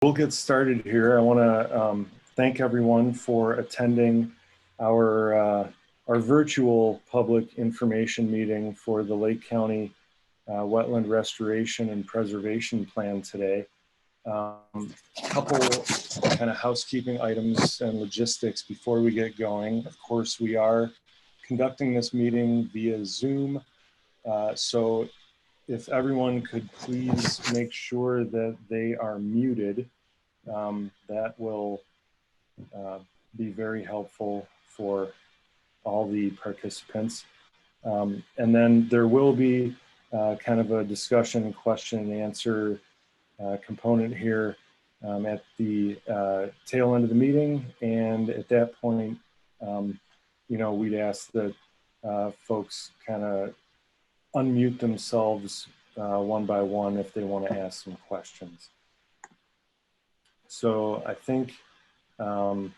We'll get started here. I want to thank everyone for attending our virtual public information meeting for the Lake County Wetland Restoration and Preservation Plan today. A couple kind of housekeeping items and logistics before we get going. Of course, we are conducting this meeting via Zoom, so if everyone could please make sure that they are muted, that will be very helpful for all the participants. And then there will be kind of a discussion, question and answer component here at the tail end of the meeting. And at that point, we'd ask that folks kind of unmute themselves one by one if they want to ask some questions. So I think, and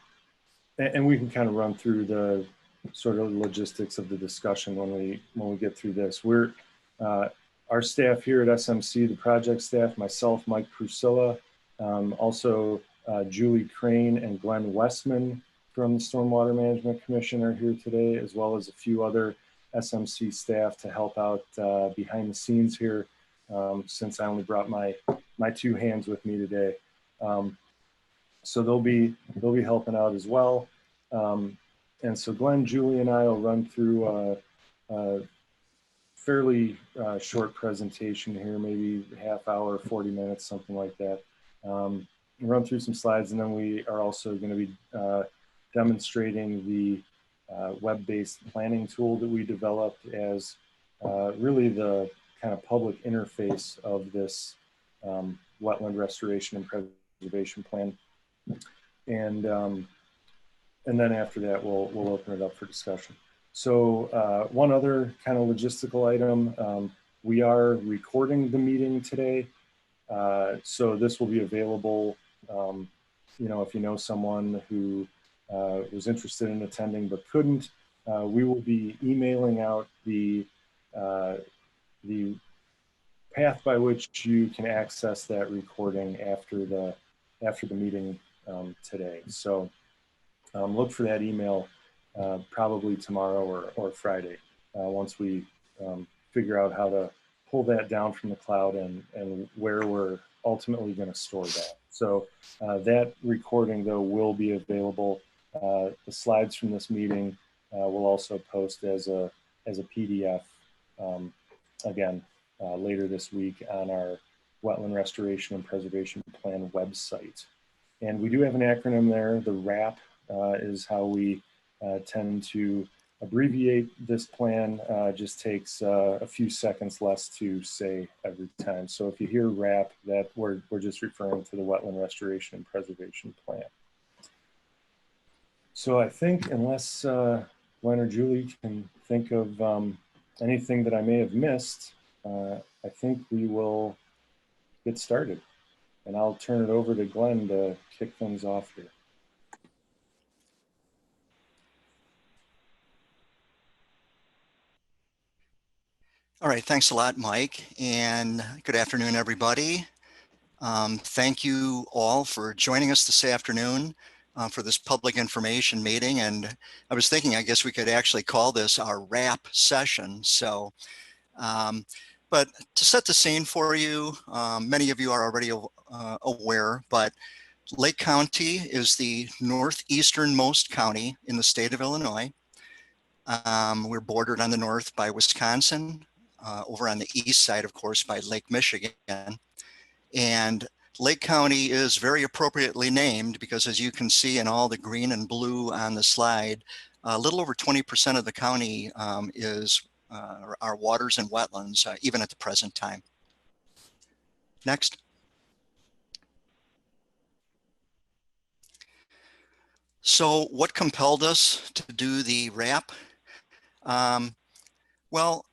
we can kind of run through the sort of logistics of the discussion when we get through this. We're our staff here at SMC, the project staff, myself, Mike Prusilla, also Julie Crane and Glenn Westman from the Stormwater Management Commission are here today, as well as a few other SMC staff to help out behind the scenes here, since I only brought my two hands with me today. So they'll be helping out as well. And so Glenn, Julie, and I will run through a fairly short presentation here, maybe half hour, 40 minutes, something like that. Run through some slides, and then we are also going to be demonstrating the web-based planning tool that we developed as really the kind of public interface of this wetland restoration and preservation plan. And then after that, we'll open it up for discussion. So one other kind of logistical item, we are recording the meeting today. So this will be available, if you know someone who was interested in attending but couldn't, we will be emailing out the path by which you can access that recording after the meeting today. So look for that email probably tomorrow or Friday, once we figure out how to pull that down from the cloud and where we're ultimately going to store that. So that recording, though, will be available. The slides from this meeting will also post as a PDF again later this week on our Wetland Restoration and Preservation Plan website. And we do have an acronym there. The WRAP is how we tend to abbreviate this plan. Just takes a few seconds less to say every time. So if you hear WRAP, that we're just referring to the Wetland Restoration and Preservation Plan. So I think, unless Glenn or Julie can think of anything that I may have missed, I think we will get started. And I'll turn it over to Glenn to kick things off here. All right, thanks a lot, Mike, and good afternoon, everybody. Thank you all for joining us this afternoon for this public information meeting. And I was thinking, I guess we could actually call this our WRAP session. So, but to set the scene for you, many of you are already aware, but Lake County is the northeasternmost county in the state of Illinois. We're bordered on the north by Wisconsin, over on the east side, of course, by Lake Michigan. And Lake County is very appropriately named because, as you can see in all the green and blue on the slide, a little over 20% of the county is our waters and wetlands, even at the present time. Next. So what compelled us to do the WRAP? Well,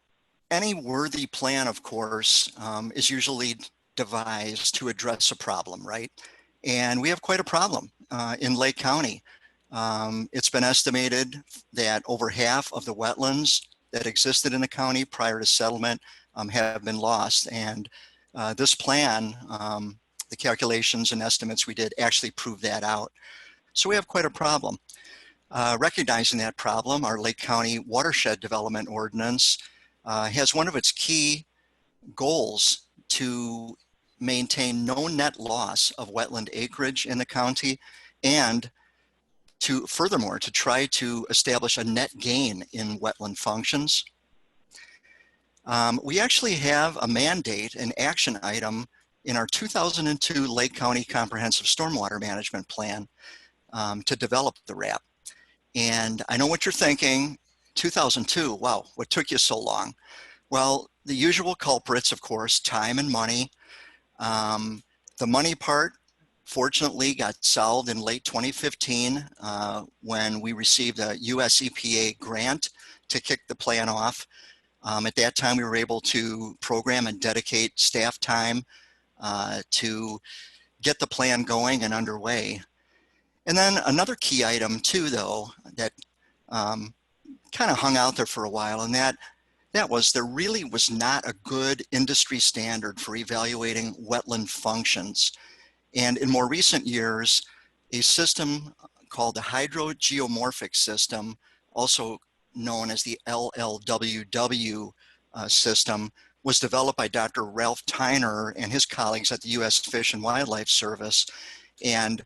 any worthy plan, of course, is usually devised to address a problem, right? And we have quite a problem in Lake County. It's been estimated that over half of the wetlands that existed in the county prior to settlement have been lost. And this plan the calculations and estimates we did actually prove that out. So we have quite a problem. Recognizing that problem, our Lake County Watershed Development Ordinance has one of its key goals to maintain no net loss of wetland acreage in the county, and to furthermore to try to establish a net gain in wetland functions. We actually have a mandate, an action item in our 2002 Lake County Comprehensive Stormwater Management Plan to develop the RAP. And I know what you're thinking, 2002, wow, what took you so long? Well, the usual culprits, of course, time and money. The money part, fortunately, got solved in late 2015 when we received a US EPA grant to kick the plan off. At that time, we were able to program and dedicate staff time to get the plan going and underway. And then another key item too, though, that kind of hung out there for a while, and that was there really was not a good industry standard for evaluating wetland functions. And in more recent years, a system called the hydrogeomorphic system, also known as the LLWW system, was developed by Dr. Ralph Tyner and his colleagues at the U.S. Fish and Wildlife Service. And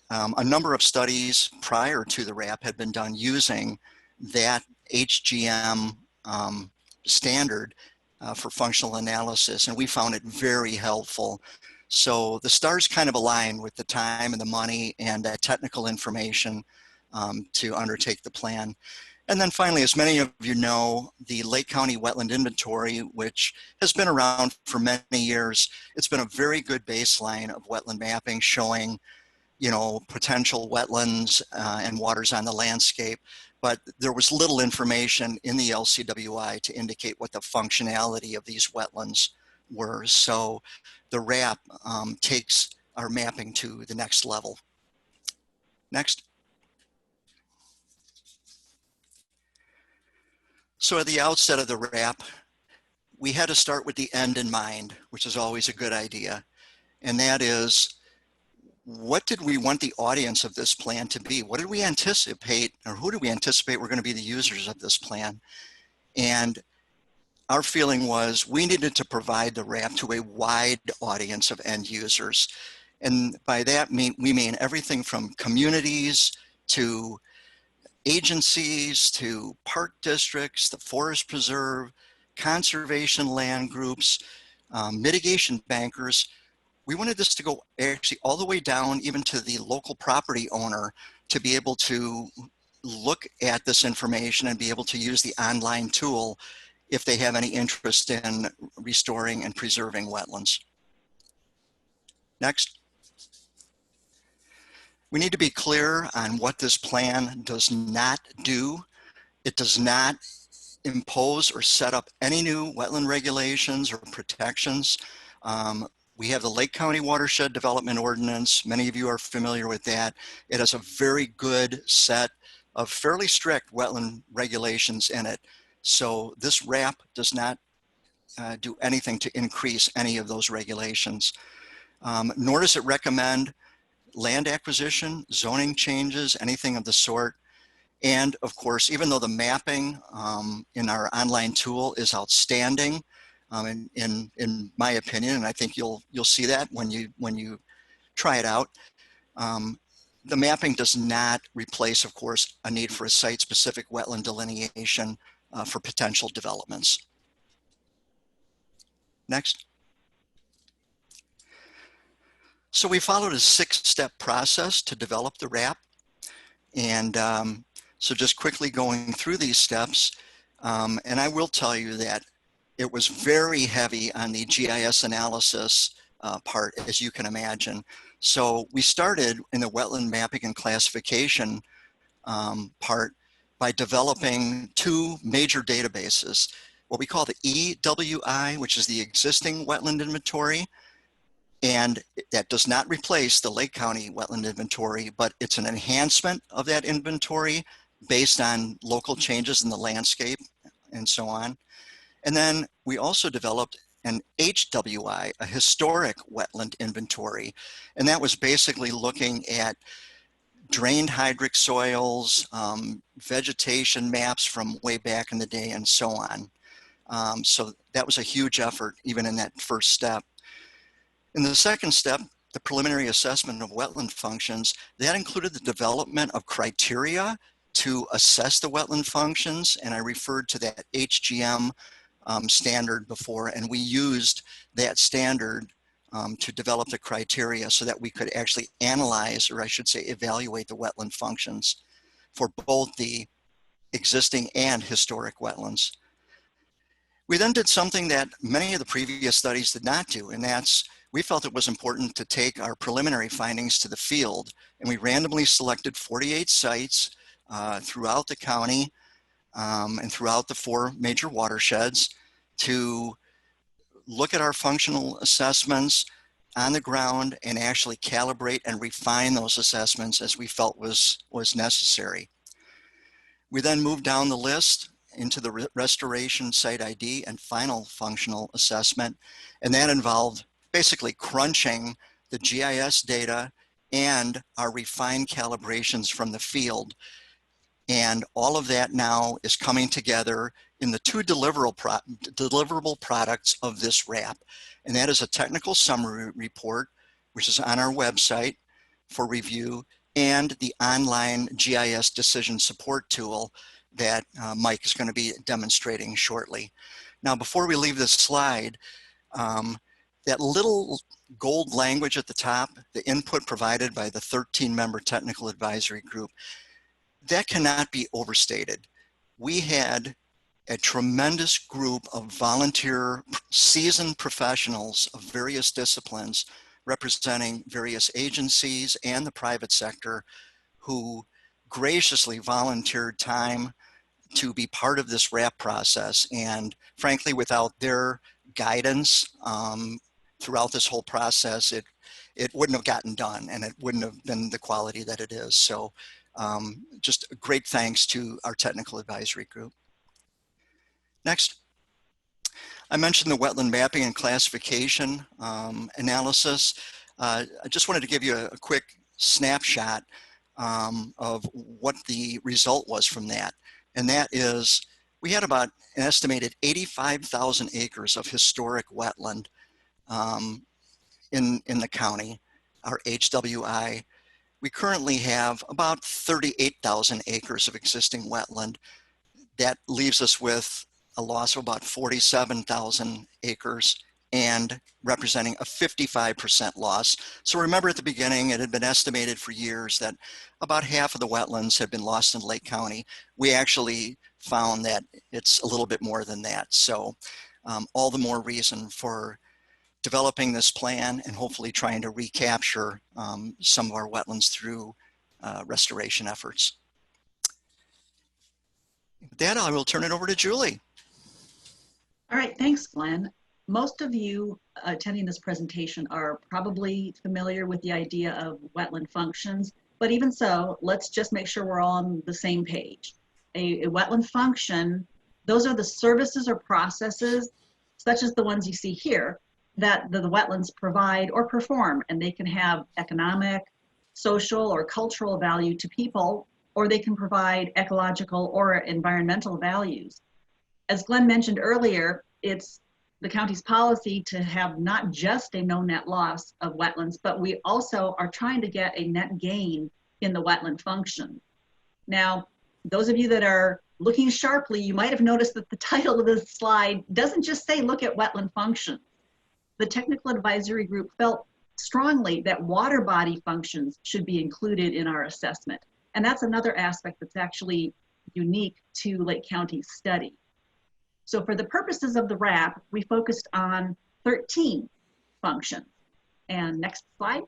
a number of studies prior to the RAP had been done using that HGM standard for functional analysis, and we found it very helpful. So the stars kind of aligned with the time and the money and that technical information to undertake the plan. And then finally, as many of you know, the Lake County Wetland Inventory, which has been around for many years, it's been a very good baseline of wetland mapping showing, you know, potential wetlands and waters on the landscape. But there was little information in the LCWI to indicate what the functionality of these wetlands were. So the RAP takes our mapping to the next level. Next. So at the outset of the RAP, we had to start with the end in mind, which is always a good idea. And that is, what did we want the audience of this plan to be? What did we anticipate, or who do we anticipate were going to be the users of this plan? And our feeling was we needed to provide the RAP to a wide audience of end users. And by that we mean everything from communities to agencies to park districts, the forest preserve, conservation land groups, mitigation bankers. We wanted this to go actually all the way down even to the local property owner to be able to look at this information and be able to use the online tool if they have any interest in restoring and preserving wetlands. Next. We need to be clear on what this plan does not do. It does not impose or set up any new wetland regulations or protections. We have the Lake County Watershed Development Ordinance. Many of you are familiar with that. It has a very good set of fairly strict wetland regulations in it. So this RAP does not do anything to increase any of those regulations, nor does it recommend land acquisition, zoning changes, anything of the sort. And of course, even though the mapping in our online tool is outstanding, in my opinion, and I think you'll see that when you try it out, the mapping does not replace, of course, a need for a site-specific wetland delineation for potential developments. Next. So we followed a 6-step process to develop the RAP. And so just quickly going through these steps, and I will tell you that it was very heavy on the GIS analysis part, as you can imagine. So we started in the wetland mapping and classification part by developing 2 major databases, what we call the EWI, which is the existing wetland inventory. And that does not replace the Lake County Wetland Inventory, but it's an enhancement of that inventory based on local changes in the landscape and so on. And then we also developed an HWI, a historic wetland inventory. And that was basically looking at drained hydric soils, vegetation maps from way back in the day, and so on. So that was a huge effort, even in that first step. In the second step, the preliminary assessment of wetland functions, that included the development of criteria to assess the wetland functions, and I referred to that HGM standard before, and we used that standard to develop the criteria so that we could actually analyze, or I should say evaluate, the wetland functions for both the existing and historic wetlands. We then did something that many of the previous studies did not do, and that's we felt it was important to take our preliminary findings to the field, and we randomly selected 48 sites throughout the county and throughout the 4 major watersheds to look at our functional assessments on the ground and actually calibrate and refine those assessments as we felt was necessary. We then moved down the list into the restoration site ID and final functional assessment, and that involved basically crunching the GIS data and our refined calibrations from the field. And all of that now is coming together in the 2 deliverable products of this RAP. And that is a technical summary report, which is on our website for review, and the online GIS decision support tool that Mike is going to be demonstrating shortly. Now, before we leave this slide, that little gold language at the top, the input provided by the 13-member technical advisory group, that cannot be overstated. We had a tremendous group of volunteer, seasoned professionals of various disciplines representing various agencies and the private sector who graciously volunteered time to be part of this RAP process. And frankly, without their guidance throughout this whole process, it wouldn't have gotten done, and it wouldn't have been the quality that it is. So just great thanks to our technical advisory group. Next. I mentioned the wetland mapping and classification analysis. I just wanted to give you a quick snapshot of what the result was from that. And that is, we had about an estimated 85,000 acres of historic wetland in the county, our HWI. We currently have about 38,000 acres of existing wetland. That leaves us with a loss of about 47,000 acres and representing a 55% loss. So remember, at the beginning, it had been estimated for years that about half of the wetlands had been lost in Lake County. We actually found that it's a little bit more than that. So all the more reason for developing this plan and hopefully trying to recapture some of our wetlands through restoration efforts. With that, I will turn it over to Julie. All right, thanks, Glenn. Most of you attending this presentation are probably familiar with the idea of wetland functions, but even so, let's just make sure we're all on the same page. A wetland function, those are the services or processes, such as the ones you see here, that the wetlands provide or perform, and they can have economic, social, or cultural value to people, or they can provide ecological or environmental values. As Glenn mentioned earlier, it's the county's policy to have not just a no net loss of wetlands, but we also are trying to get a net gain in the wetland function. Now, those of you that are looking sharply, you might have noticed that the title of this slide doesn't just say look at wetland functions. The technical advisory group felt strongly that water body functions should be included in our assessment. And that's another aspect that's actually unique to Lake County's study. So for the purposes of the RAP, we focused on 13 functions. And next slide.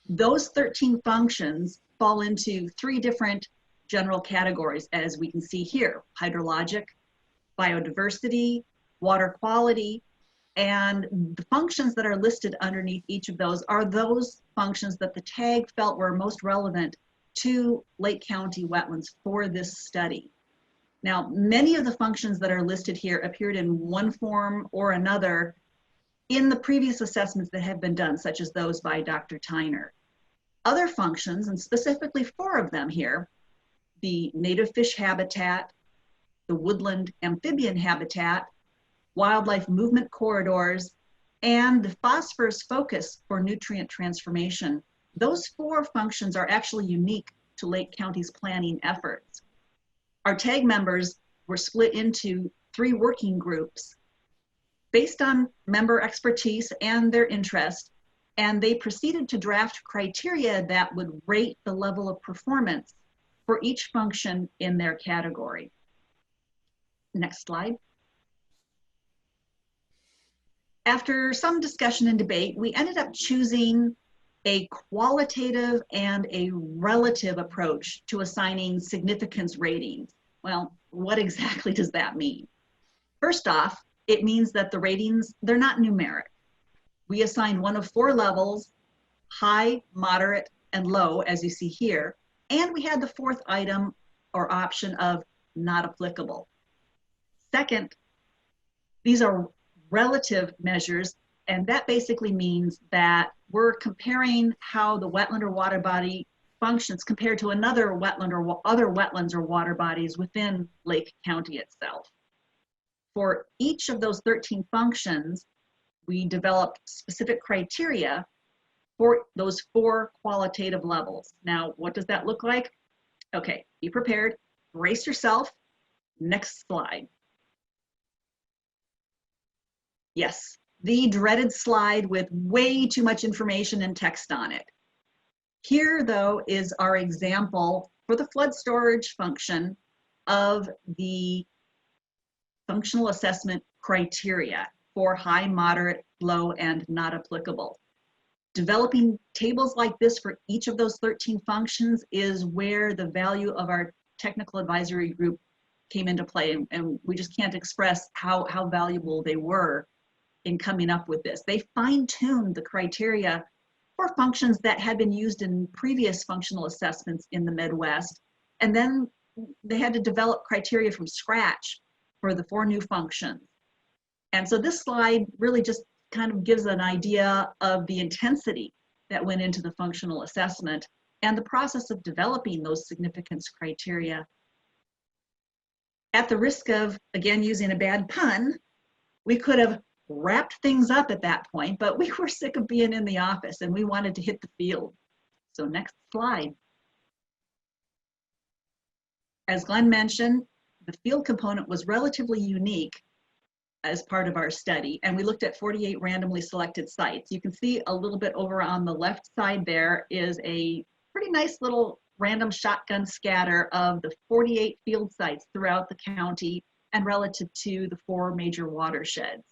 Those 13 functions fall into 3 different general categories, as we can see here: hydrologic, biodiversity, water quality, and the functions that are listed underneath each of those are those functions that the TAG felt were most relevant to Lake County wetlands for this study. Now, many of the functions that are listed here appeared in one form or another in the previous assessments that have been done, such as those by Dr. Tyner. Other functions, and specifically 4 of them here, the native fish habitat, the woodland amphibian habitat, wildlife movement corridors, and the phosphorus focus for nutrient transformation. Those 4 functions are actually unique to Lake County's planning efforts. Our TAG members were split into 3 working groups based on member expertise and their interest, and they proceeded to draft criteria that would rate the level of performance for each function in their category. Next slide. After some discussion and debate, we ended up choosing a qualitative and a relative approach to assigning significance ratings. Well, what exactly does that mean? First off, it means that the ratings, they're not numeric. We assigned one of 4 levels, high, moderate, and low, as you see here, and we had the 4th item or option of not applicable. Second, these are relative measures, and that basically means that we're comparing how the wetland or water body functions compared to another wetland or other wetlands or water bodies within Lake County itself. For each of those 13 functions, we developed specific criteria for those 4 qualitative levels. Now, what does that look like? Okay, be prepared, brace yourself. Next slide. Yes, the dreaded slide with way too much information and text on it. Here, though, is our example for the flood storage function of the functional assessment criteria for high, moderate, low, and not applicable. Developing tables like this for each of those 13 functions is where the value of our technical advisory group came into play, and we just can't express how valuable they were in coming up with this. They fine-tuned the criteria for functions that had been used in previous functional assessments in the Midwest, and then they had to develop criteria from scratch for the 4 new functions. And so this slide really just kind of gives an idea of the intensity that went into the functional assessment and the process of developing those significance criteria. At the risk of, again, using a bad pun, we could have wrapped things up at that point, but we were sick of being in the office and we wanted to hit the field. So next slide. As Glenn mentioned, the field component was relatively unique as part of our study, and we looked at 48 randomly selected sites. You can see a little bit over on the left side there is a pretty nice little random shotgun scatter of the 48 field sites throughout the county and relative to the 4 major watersheds.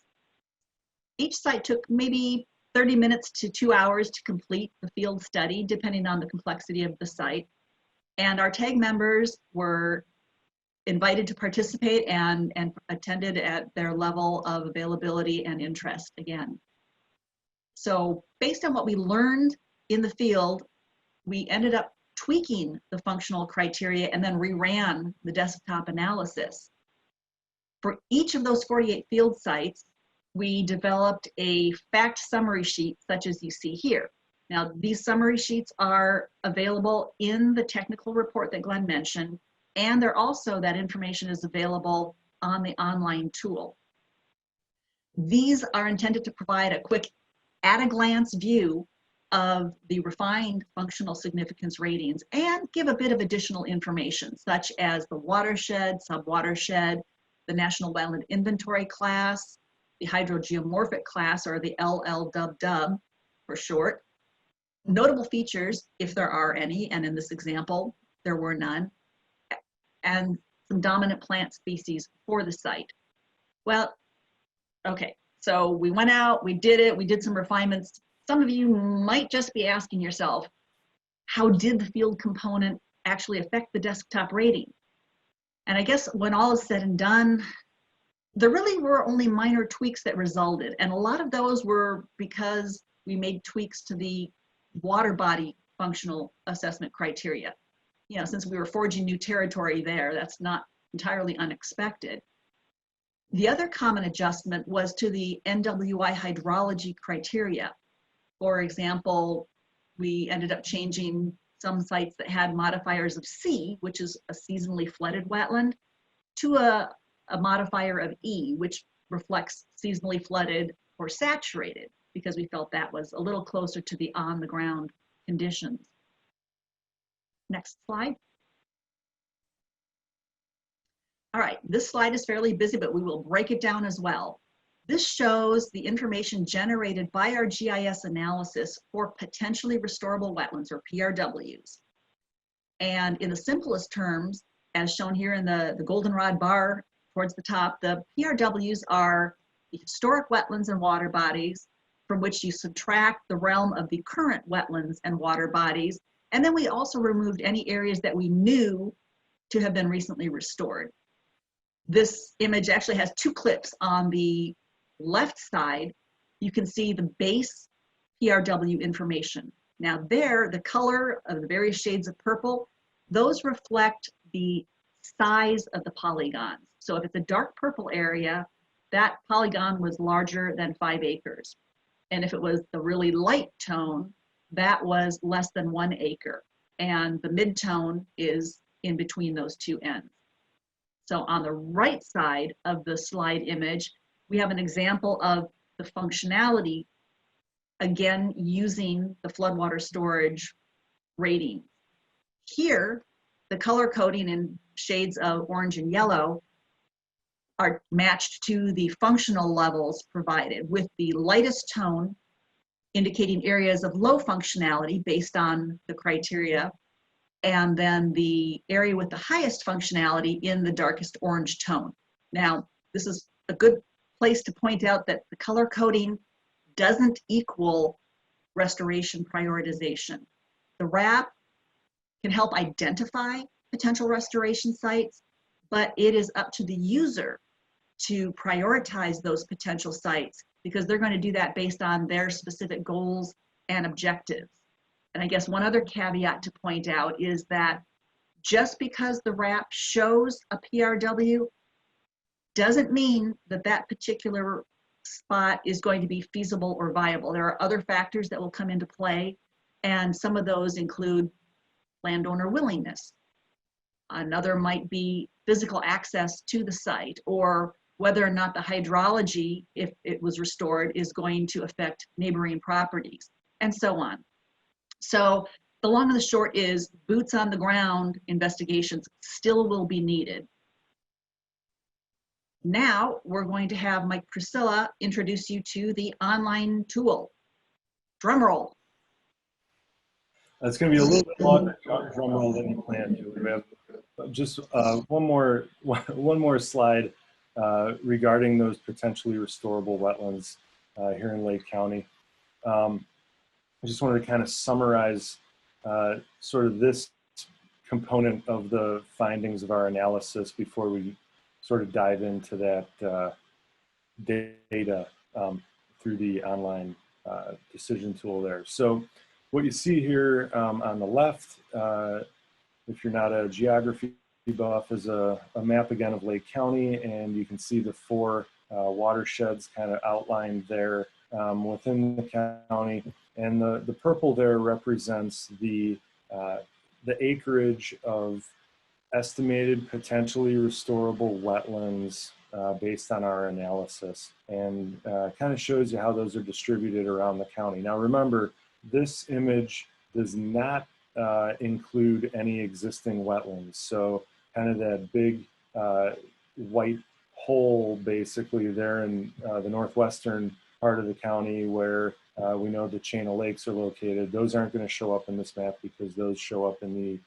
Each site took maybe 30 minutes to 2 hours to complete the field study, depending on the complexity of the site. And our TAG members were invited to participate and attended at their level of availability and interest again. So based on what we learned in the field, we ended up tweaking the functional criteria and then reran the desktop analysis. For each of those 48 field sites, we developed a fact summary sheet such as you see here. Now, these summary sheets are available in the technical report that Glenn mentioned, and they're also, that information is available on the online tool. These are intended to provide a quick at-a-glance view of the refined functional significance ratings and give a bit of additional information, such as the watershed, subwatershed, the National Wetland Inventory class, the hydrogeomorphic class, or the LLDub for short. Notable features, if there are any, and in this example, there were none, and some dominant plant species for the site. Well, okay, so we went out, we did it, we did some refinements. Some of you might just be asking yourself, how did the field component actually affect the desktop rating? And I guess when all is said and done, there really were only minor tweaks that resulted. And a lot of those were because we made tweaks to the water body functional assessment criteria. You know, since we were forging new territory there, that's not entirely unexpected. The other common adjustment was to the NWI hydrology criteria. For example, we ended up changing some sites that had modifiers of C, which is a seasonally flooded wetland, to a modifier of E, which reflects seasonally flooded or saturated, because we felt that was a little closer to the on-the-ground conditions. Next slide. All right, this slide is fairly busy, but we will break it down as well. This shows the information generated by our GIS analysis for potentially restorable wetlands, or PRWs. And in the simplest terms, as shown here in the goldenrod bar towards the top, the PRWs are the historic wetlands and water bodies from which you subtract the realm of the current wetlands and water bodies. And then we also removed any areas that we knew to have been recently restored. This image actually has two clips. On the left side, you can see the base PRW information. Now there, the color of the various shades of purple, those reflect the size of the polygons. So if it's a dark purple area, that polygon was larger than 5 acres. And if it was the really light tone, that was less than 1 acre. And the mid-tone is in between those two ends. So on the right side of the slide image, we have an example of the functionality, again, using the floodwater storage rating. Here, the color coding in shades of orange and yellow are matched to the functional levels provided, with the lightest tone indicating areas of low functionality based on the criteria, and then the area with the highest functionality in the darkest orange tone. Now, this is a good place to point out that the color coding doesn't equal restoration prioritization. The RAP can help identify potential restoration sites, but it is up to the user to prioritize those potential sites, because they're going to do that based on their specific goals and objectives. And I guess one other caveat to point out is that just because the RAP shows a PRW doesn't mean that that particular spot is going to be feasible or viable. There are other factors that will come into play, and some of those include landowner willingness. Another might be physical access to the site, or whether or not the hydrology, if it was restored, is going to affect neighboring properties, and so on. So the long and the short is, boots on the ground investigations still will be needed. Now we're going to have Mike Priscilla introduce you to the online tool. Drum roll. It's going to be a little bit longer drum roll than you planned to. We have just one more slide regarding those potentially restorable wetlands here in Lake County. I just wanted to kind of summarize sort of this component of the findings of our analysis before we sort of dive into that data through the online decision tool there. So what you see here on the left, if you're not a geography buff, is a map again of Lake County, and you can see the 4 watersheds kind of outlined there within the county. And the purple there represents the acreage of estimated potentially restorable wetlands based on our analysis, and kind of shows you how those are distributed around the county. Now remember, this image does not include any existing wetlands. So kind of that big white hole basically there in the northwestern part of the county where we know the chain of lakes are located, those aren't going to show up in this map because those show up in the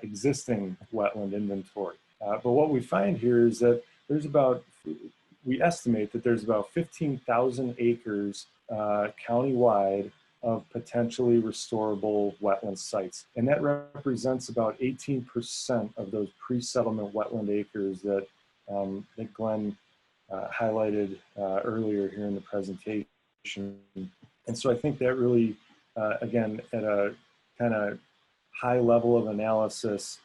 existing wetland inventory. But what we find here is that there's we estimate that there's about 15,000 acres countywide of potentially restorable wetland sites. And that represents about 18% of those pre-settlement wetland acres that, that Glenn highlighted earlier here in the presentation. And so I think that really, again, at a kind of high level of analysis,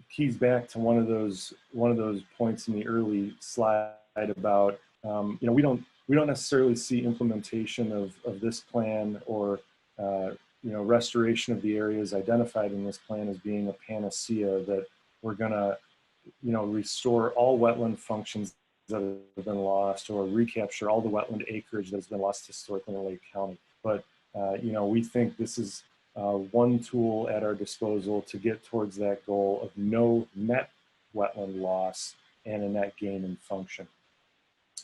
keys back to one of those points in the early slide about we don't necessarily see implementation of this plan or restoration of the areas identified in this plan as being a panacea that we're going to restore all wetland functions that have been lost or recapture all the wetland acreage that has been lost historically in Lake County. But we think this is one tool at our disposal to get towards that goal of no net wetland loss and a net gain in function.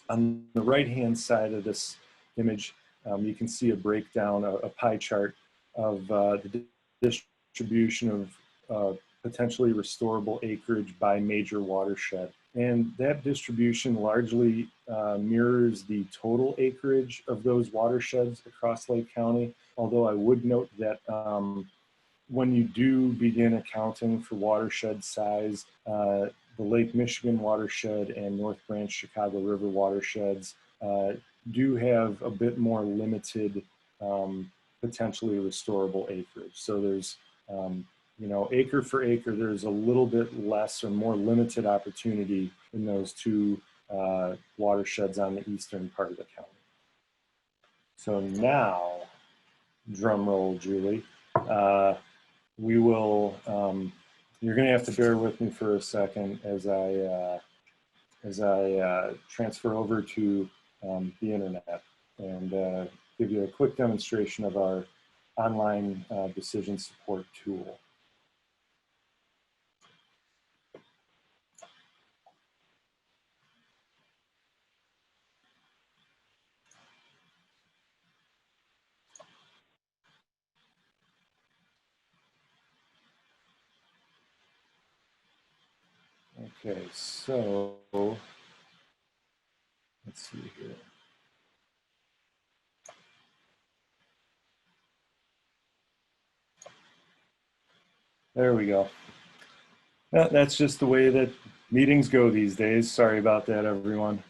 On the right-hand side of this image, you can see a breakdown, a pie chart of the distribution of potentially restorable acreage by major watershed. And that distribution largely mirrors the total acreage of those watersheds across Lake County. Although I would note that when you do begin accounting for watershed size, the Lake Michigan watershed and North Branch Chicago River watersheds do have a bit more limited potentially restorable acreage. So there's acre for acre, there's a little bit less or more limited opportunity in those two watersheds on the eastern part of the county. So now, drum roll, Julie, we will, you're gonna have to bear with me for a second as I transfer over to the internet and give you a quick demonstration of our online decision support tool. Okay, so let's see here. There we go. That's just the way that meetings go these days. Sorry about that, everyone.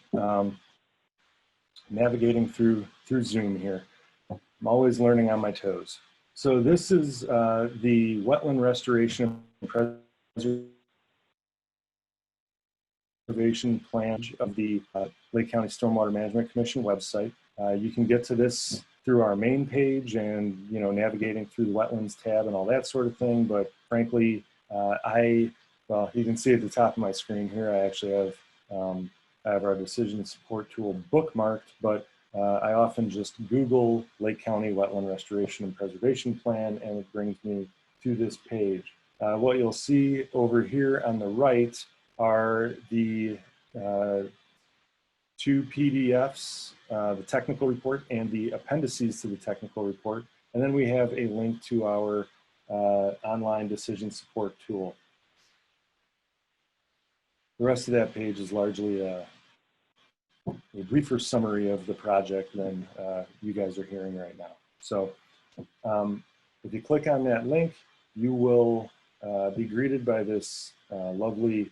Navigating through Zoom here. I'm always learning on my toes. So this is the wetland restoration and preservation plan of the Lake County Stormwater Management Commission website. You can get to this through our main page and navigating through the wetlands tab and all that sort of thing. But frankly, well, you can see at the top of my screen here, I actually have our decision support tool bookmarked, but I often just Google Lake County Wetland Restoration and Preservation Plan, and it brings me to this page. What you'll see over here on the right are the two PDFs, the technical report and the appendices to the technical report. And then we have a link to our online decision support tool. The rest of that page is largely a briefer summary of the project than you guys are hearing right now. So if you click on that link, you will be greeted by this lovely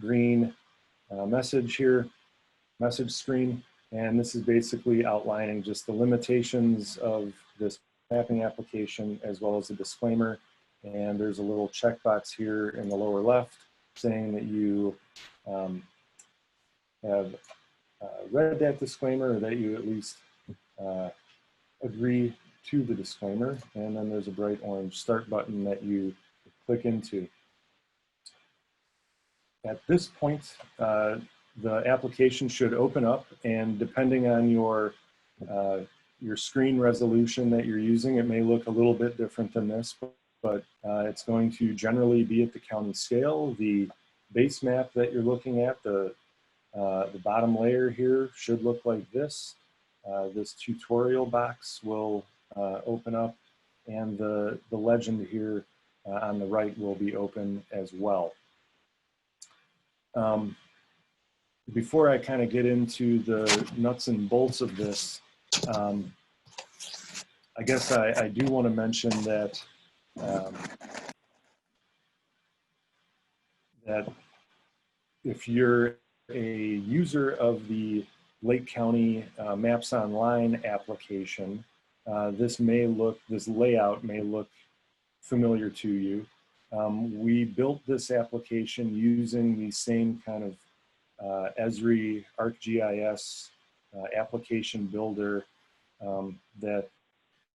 green message screen. And this is basically outlining just the limitations of this mapping application as well as a disclaimer. And there's a little checkbox here in the lower left saying that you have read that disclaimer or that you at least agree to the disclaimer. And then there's a bright orange start button that you click into. At this point, the application should open up, and depending on your screen resolution that you're using, it may look a little bit different than this, but it's going to generally be at the county scale. The base map that you're looking at, the bottom layer here should look like this. This tutorial box will open up, and the legend here on the right will be open as well. Before I kind of get into the nuts and bolts of this, I guess I do want to mention that that if you're a user of the Lake County Maps Online application, this layout may look familiar to you. We built this application using the same kind of Esri ArcGIS application builder that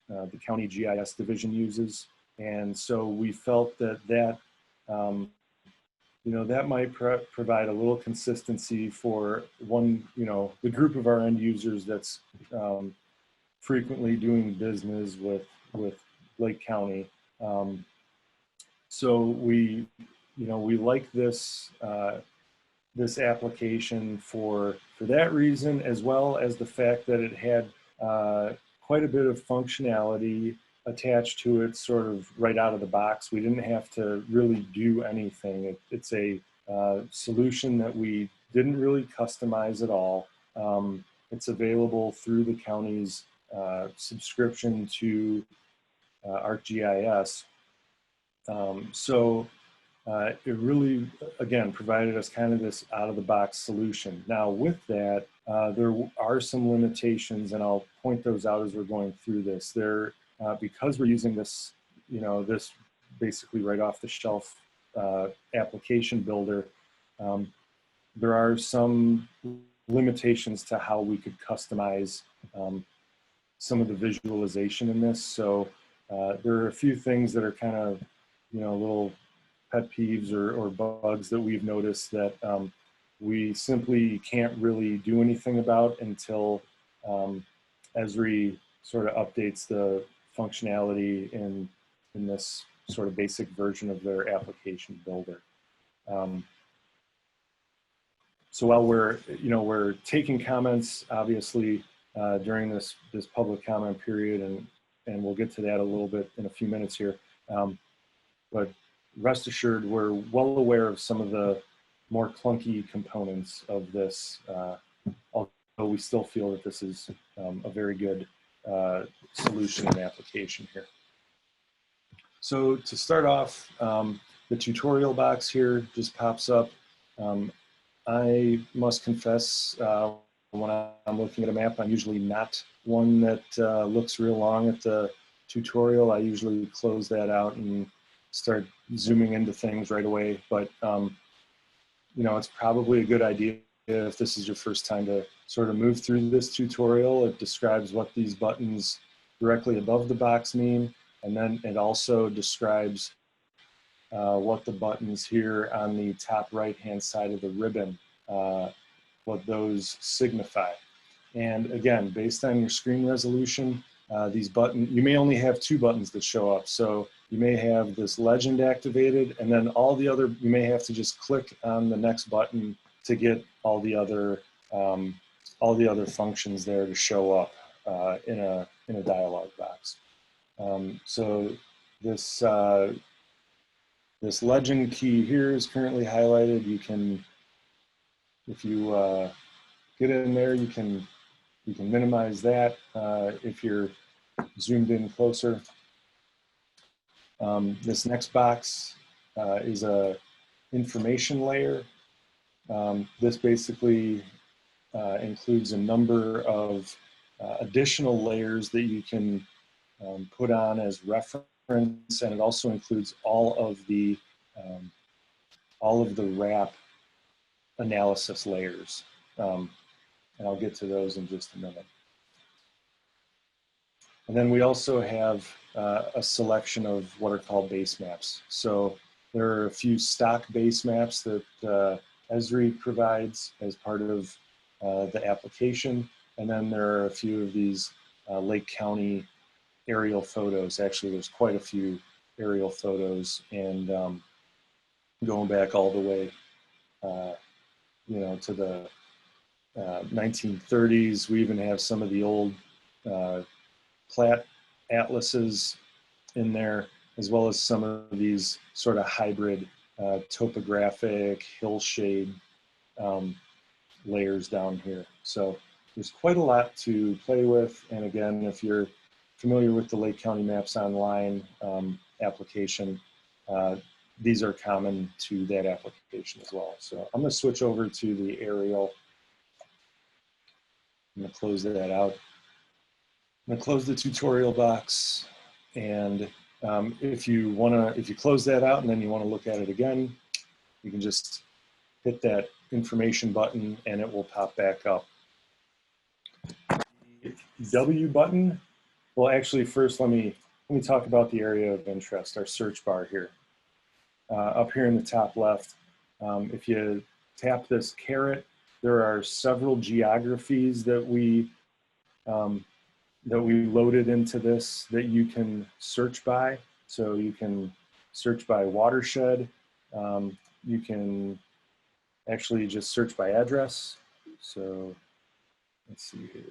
the county GIS division uses. And so we felt that that might provide a little consistency for the group of our end users that's frequently doing business with Lake County. So we like this this application for that reason, as well as the fact that it had quite a bit of functionality attached to it, sort of right out of the box. We didn't have to really do anything. It's a solution that we didn't really customize at all. It's available through the county's subscription to ArcGIS. It really, again, provided us kind of this out-of-the-box solution. Now, with that, there are some limitations, and I'll point those out as we're going through this. Because we're using this, this basically right off-the-shelf application builder, there are some limitations to how we could customize some of the visualization in this. So there are a few things that are kind of, little pet peeves or bugs that we've noticed that we simply can't really do anything about until Esri sort of updates the functionality in this sort of basic version of their application builder. So while we're taking comments, obviously, during this public comment period, and we'll get to that a little bit in a few minutes here, but rest assured, we're well aware of some of the more clunky components of this, although we still feel that this is a very good solution and application here. So to start off, the tutorial box here just pops up. I must confess, when I'm looking at a map, I'm usually not one that looks real long at the tutorial. I usually close that out and start zooming into things right away. But, it's probably a good idea if this is your first time to sort of move through this tutorial. It describes what these buttons directly above the box mean. And then it also describes what the buttons here on the top right-hand side of the ribbon, what those signify. And again, based on your screen resolution, these buttons, you may only have 2 buttons that show up. So you may have this legend activated, and then you may have to just click on the next button to get all the other functions there to show up in a dialog box. So this legend key here is currently highlighted. You can, if you get in there, you can minimize that if you're zoomed in closer. This next box is a information layer. This basically includes a number of additional layers that you can put on as reference, and it also includes all of the wrap analysis layers. And I'll get to those in just a minute. And then we also have a selection of what are called base maps. So there are a few stock base maps that Esri provides as part of the application. And then there are a few of these Lake County aerial photos. Actually, there's quite a few aerial photos, and going back all the way, to the 1930s. We even have some of the old plat atlases in there, as well as some of these sort of hybrid topographic hillshade layers down here. So there's quite a lot to play with. And again, if you're familiar with the Lake County Maps Online application, these are common to that application as well. So I'm going to switch over to the aerial. I'm going to close that out. I'm going to close the tutorial box, and If you close that out and then you want to look at it again, you can just hit that information button and it will pop back up. The W button, well, actually, first let me talk about the area of interest, our search bar here. Up here in the top left, if you tap this caret, there are several geographies that we loaded into this that you can search by. So you can search by watershed. You can actually just search by address. So let's see here.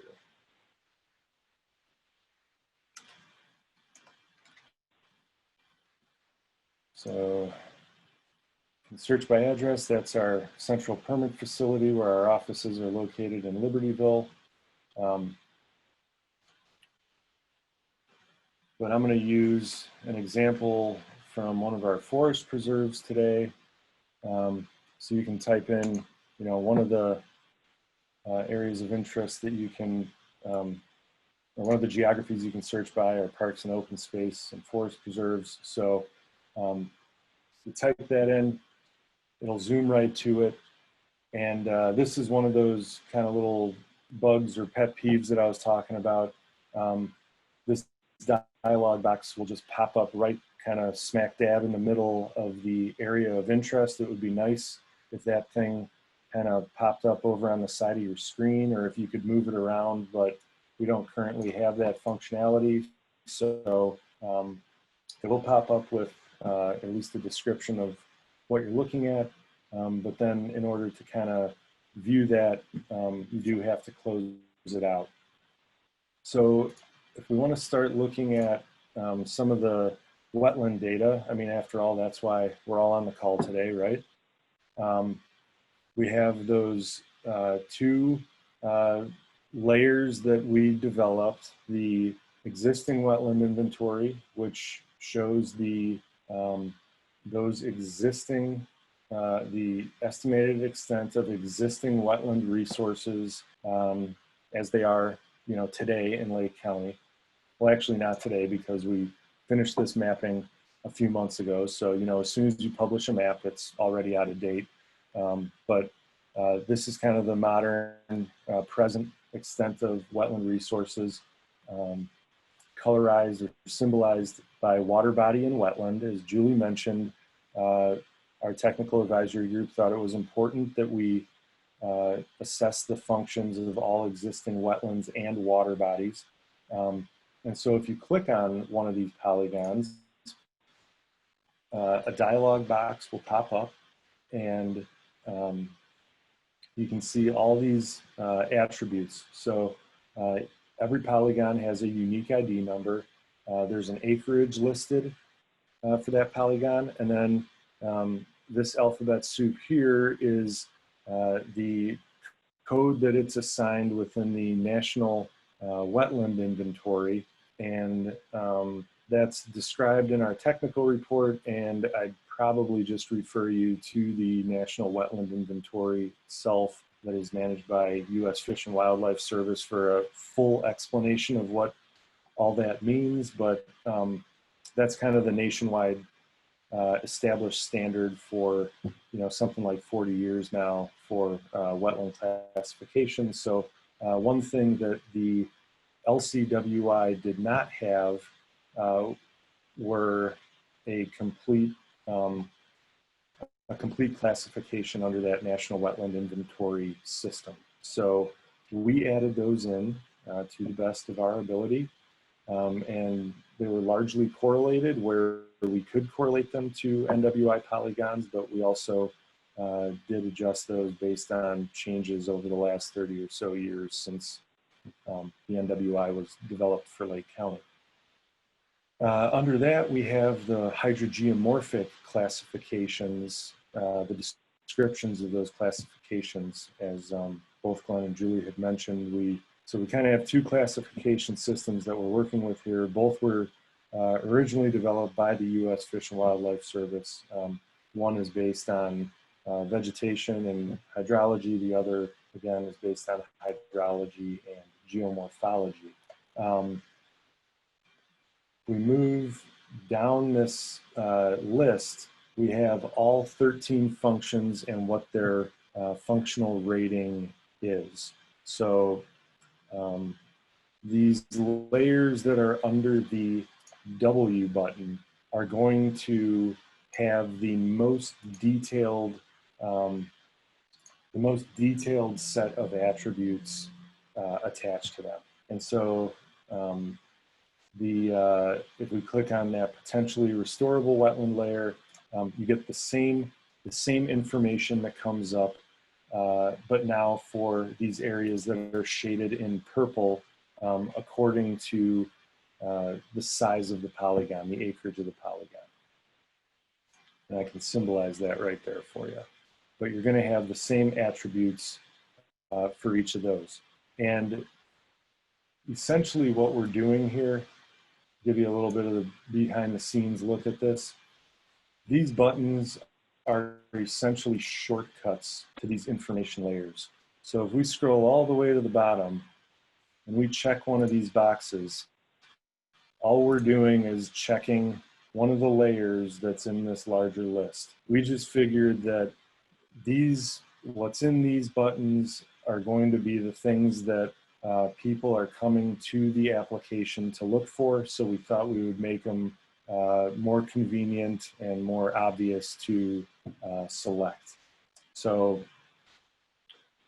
So you can search by address. That's our central permit facility where our offices are located in Libertyville. But I'm going to use an example from one of our forest preserves today. So you can type in, one of the areas of interest that you can, or one of the geographies you can search by are parks and open space and forest preserves. So you type that in, it'll zoom right to it. And this is one of those kind of little bugs or pet peeves that I was talking about. This dialog box will just pop up right kind of smack dab in the middle of the area of interest. It would be nice if that thing kind of popped up over on the side of your screen, or if you could move it around, but we don't currently have that functionality. So it will pop up with at least a description of what you're looking at. But then in order to kind of view that, you do have to close it out. So if we want to start looking at some of the wetland data, I mean, after all, that's why we're all on the call today, right? We have those two layers that we developed, the existing wetland inventory, which shows the those existing, the estimated extent of existing wetland resources as they are, today in Lake County. Well, actually not today, because we finished this mapping a few months ago. So, as soon as you publish a map, it's already out of date. But this is kind of the modern present extent of wetland resources, colorized or symbolized by water body and wetland. As Julie mentioned, our technical advisory group thought it was important that we assess the functions of all existing wetlands and water bodies. And so if you click on one of these polygons, a dialog box will pop up, and you can see all these attributes. So every polygon has a unique ID number. There's an acreage listed for that polygon. And then this alphabet soup here is the code that it's assigned within the National Wetland Inventory. And that's described in our technical report, and I'd probably just refer you to the National Wetland Inventory itself that is managed by U.S. Fish and Wildlife Service for a full explanation of what all that means. But that's kind of the nationwide established standard for, something like 40 years now for wetland classification. So one thing that the LCWI did not have were a complete classification under that National Wetland Inventory system. So we added those in to the best of our ability, and they were largely correlated where we could correlate them to NWI polygons, but we also did adjust those based on changes over the last 30 or so years since the NWI was developed for Lake County. Under that, we have the hydrogeomorphic classifications, the descriptions of those classifications, as both Glenn and Julie had mentioned. So we kind of have two classification systems that we're working with here. Both were originally developed by the U.S. Fish and Wildlife Service. One is based on vegetation and hydrology. The other, again, is based on hydrology and geomorphology. We move down this list, we have all 13 functions and what their functional rating is. So these layers that are under the W button are going to have the most detailed set of attributes attached to them. And so if we click on that potentially restorable wetland layer, you get the same information that comes up, but now for these areas that are shaded in purple according to the size of the polygon, the acreage of the polygon. And I can symbolize that right there for you. But you're going to have the same attributes for each of those. And essentially what we're doing here, give you a little bit of the behind the scenes look at this. These buttons are essentially shortcuts to these information layers. So if we scroll all the way to the bottom and we check one of these boxes, all we're doing is checking one of the layers that's in this larger list. We just figured that what's in these buttons are going to be the things that people are coming to the application to look for. So we thought we would make them more convenient and more obvious to select. So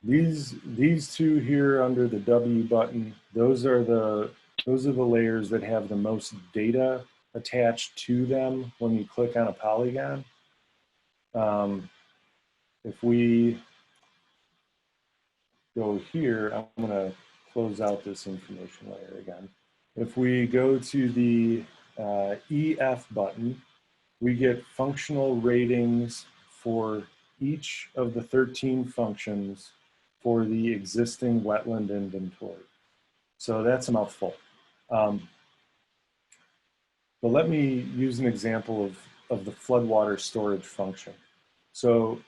these two here under the W button, those are the layers that have the most data attached to them when you click on a polygon. If we go here, I'm going to close out this information layer again. If we go to the EF button, we get functional ratings for each of the 13 functions for the existing wetland inventory. So that's a mouthful. But let me use an example of the floodwater storage function. So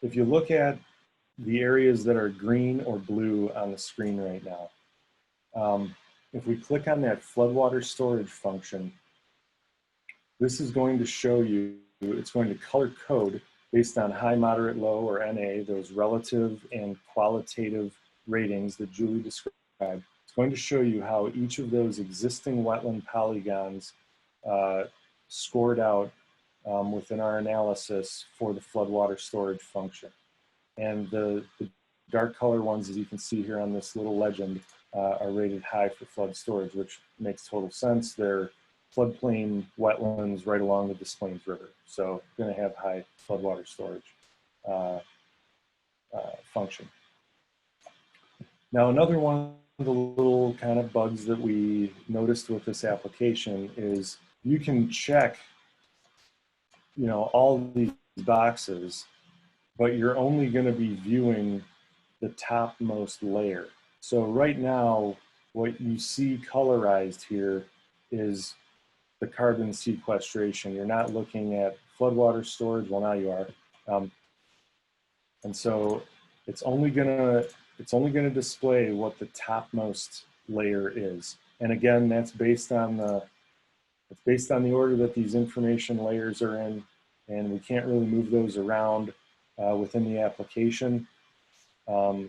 if you look at the areas that are green or blue on the screen right now, if we click on that floodwater storage function, this is going to show you, it's going to color code based on high, moderate, low, or NA, those relative and qualitative ratings that Julie described. It's going to show you how each of those existing wetland polygons scored out within our analysis for the floodwater storage function. And the dark color ones, as you can see here on this little legend, are rated high for flood storage, which makes total sense. They're floodplain wetlands right along the Des Plaines River. So going to have high floodwater storage function. Now, another one of the little kind of bugs that we noticed with this application is you can check, all these boxes, but you're only going to be viewing the topmost layer. So right now, what you see colorized here is the carbon sequestration. You're not looking at floodwater storage. Well, now you are. And so it's only gonna display what the topmost layer is. And again, that's based on the order that these information layers are in, and we can't really move those around within the application.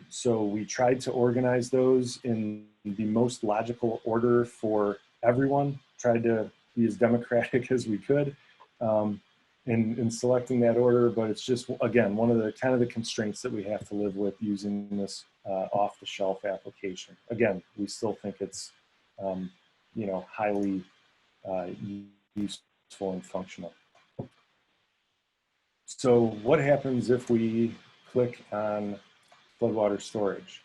So we tried to organize those in the most logical order for everyone, tried to be as democratic as we could in selecting that order, but it's just, again, one of the kind of the constraints that we have to live with using this off-the-shelf application. Again, we still think it's highly useful and functional. So what happens if we click on floodwater storage?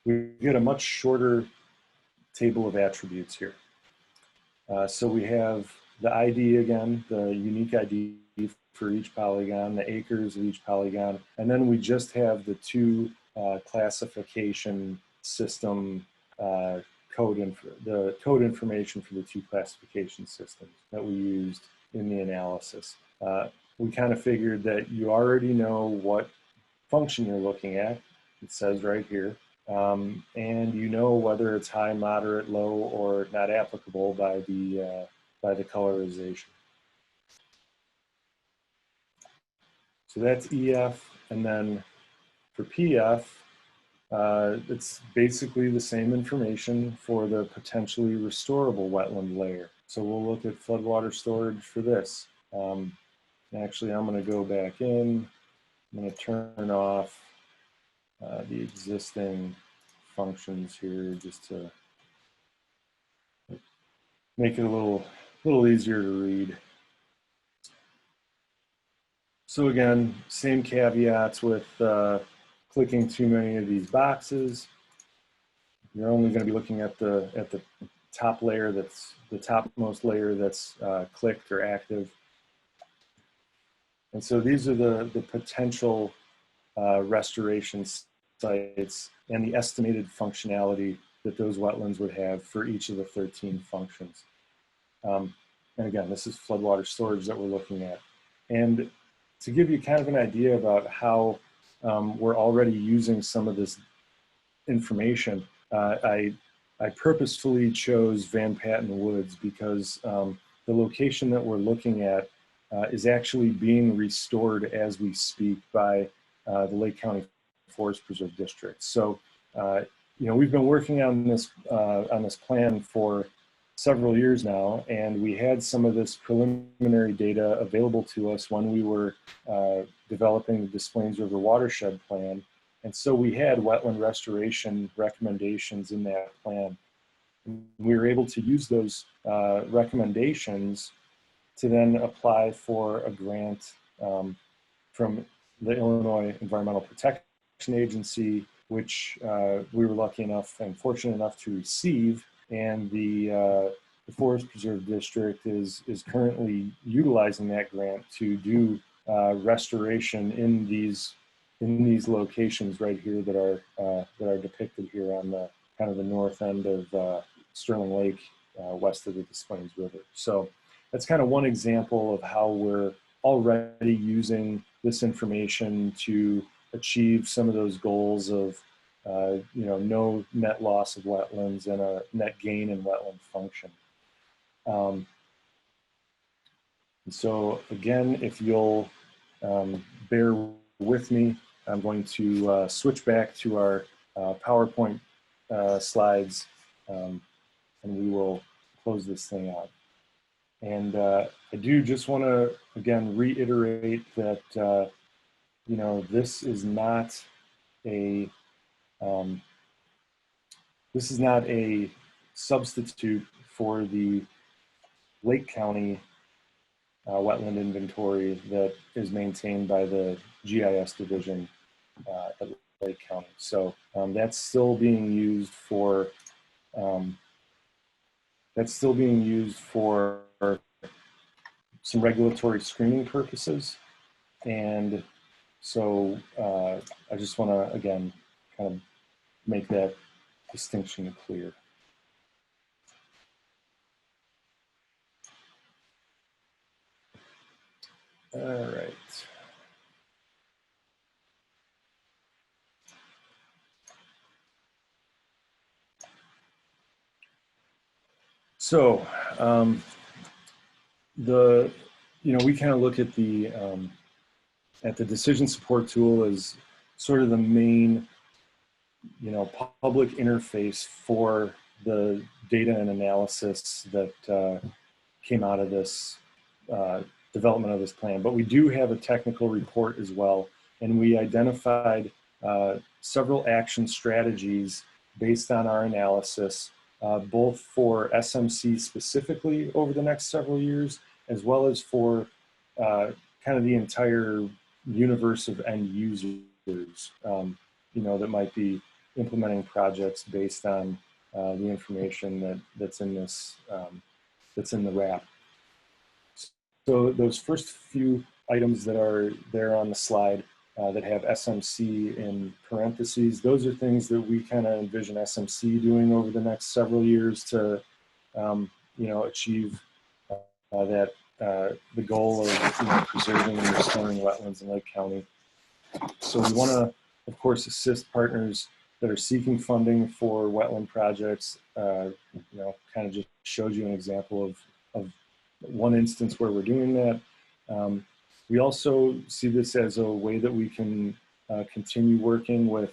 We get a much shorter table of attributes here. So we have the ID again, the unique ID for each polygon, the acres of each polygon, and then we just have the two classification system the code information for the two classification systems that we used in the analysis. We kind of figured that you already know what function you're looking at. It says right here. and you know whether it's high, moderate, low, or not applicable by the colorization. So that's EF, and then for PF, it's basically the same information for the potentially restorable wetland layer. So we'll look at floodwater storage for this. Actually, I'm going to go back in. I'm going to turn off the existing functions here just to make it a little easier to read. So again, same caveats with clicking too many of these boxes. You're only going to be looking at the top layer, that's the topmost layer that's clicked or active. And so these are the potential restoration sites and the estimated functionality that those wetlands would have for each of the 13 functions. And again, this is floodwater storage that we're looking at. And to give you kind of an idea about how we're already using some of this information, I purposefully chose Van Patten Woods because the location that we're looking at is actually being restored as we speak by the Lake County Forest Preserve District. So, you know, we've been working on this plan for several years now, and we had some of this preliminary data available to us when we were developing the Des Plaines River Watershed Plan. And so we had wetland restoration recommendations in that plan. We were able to use those recommendations to then apply for a grant from the Illinois Environmental Protection Agency, which we were lucky enough and fortunate enough to receive. And the Forest Preserve District is currently utilizing that grant to do restoration in these locations right here that are depicted here on the kind of the north end of Sterling Lake, west of the Des Plaines River. So that's kind of one example of how we're already using this information to achieve some of those goals of you know, no net loss of wetlands and a net gain in wetland function. And so again, if you'll bear with me, I'm going to switch back to our PowerPoint slides, and we will close this thing out. And I do just want to, again, reiterate that, you know, this is not a substitute for the Lake County wetland inventory that is maintained by the GIS division at Lake County. So that's still being used for some regulatory screening purposes. And so I just want to, again, kind of make that distinction clear. All right. So we kind of look at the decision support tool as sort of the main, you know, public interface for the data and analysis that came out of this development of this plan. But we do have a technical report as well, and we identified several action strategies based on our analysis, both for SMC specifically over the next several years, as well as for kind of the entire universe of end users, you know, that might be implementing projects based on the information that's in this, that's in the wrap. So those first few items that are there on the slide that have SMC in parentheses, those are things that we kind of envision SMC doing over the next several years to, you know, achieve the goal of, you know, preserving and restoring wetlands in Lake County. So we want to, of course, assist partners that are seeking funding for wetland projects. Kind of just shows you an example of one instance where we're doing that. We also see this as a way that we can continue working with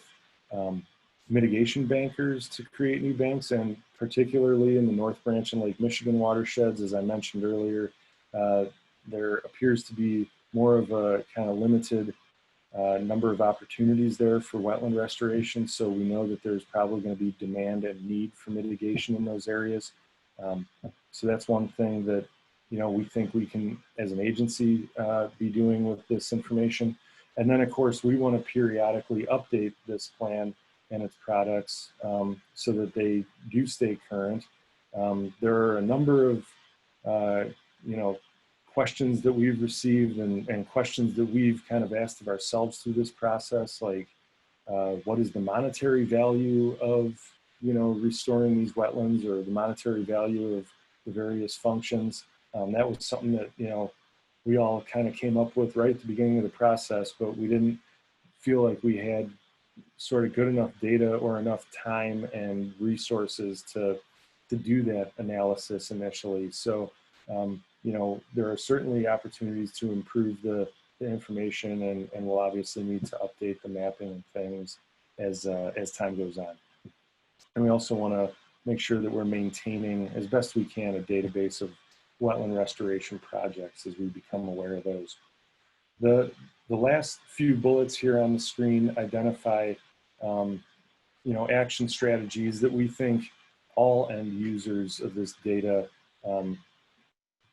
mitigation bankers to create new banks, and particularly in the North Branch and Lake Michigan watersheds. As I mentioned earlier, there appears to be more of a kind of limited number of opportunities there for wetland restoration. So we know that there's probably going to be demand and need for mitigation in those areas. So that's one thing that, we think we can, as an agency, be doing with this information. And then, of course, we want to periodically update this plan and its products so that they do stay current. There are a number of, questions that we've received and questions that we've kind of asked of ourselves through this process, like what is the monetary value of, restoring these wetlands, or the monetary value of the various functions. That was something that, we all kind of came up with right at the beginning of the process, but we didn't feel like we had sort of good enough data or enough time and resources to do that analysis initially. So, there are certainly opportunities to improve the information, and we'll obviously need to update the mapping and things as time goes on. And we also want to make sure that we're maintaining as best we can a database of wetland restoration projects as we become aware of those. The last few bullets here on the screen identify action strategies that we think all end users of this data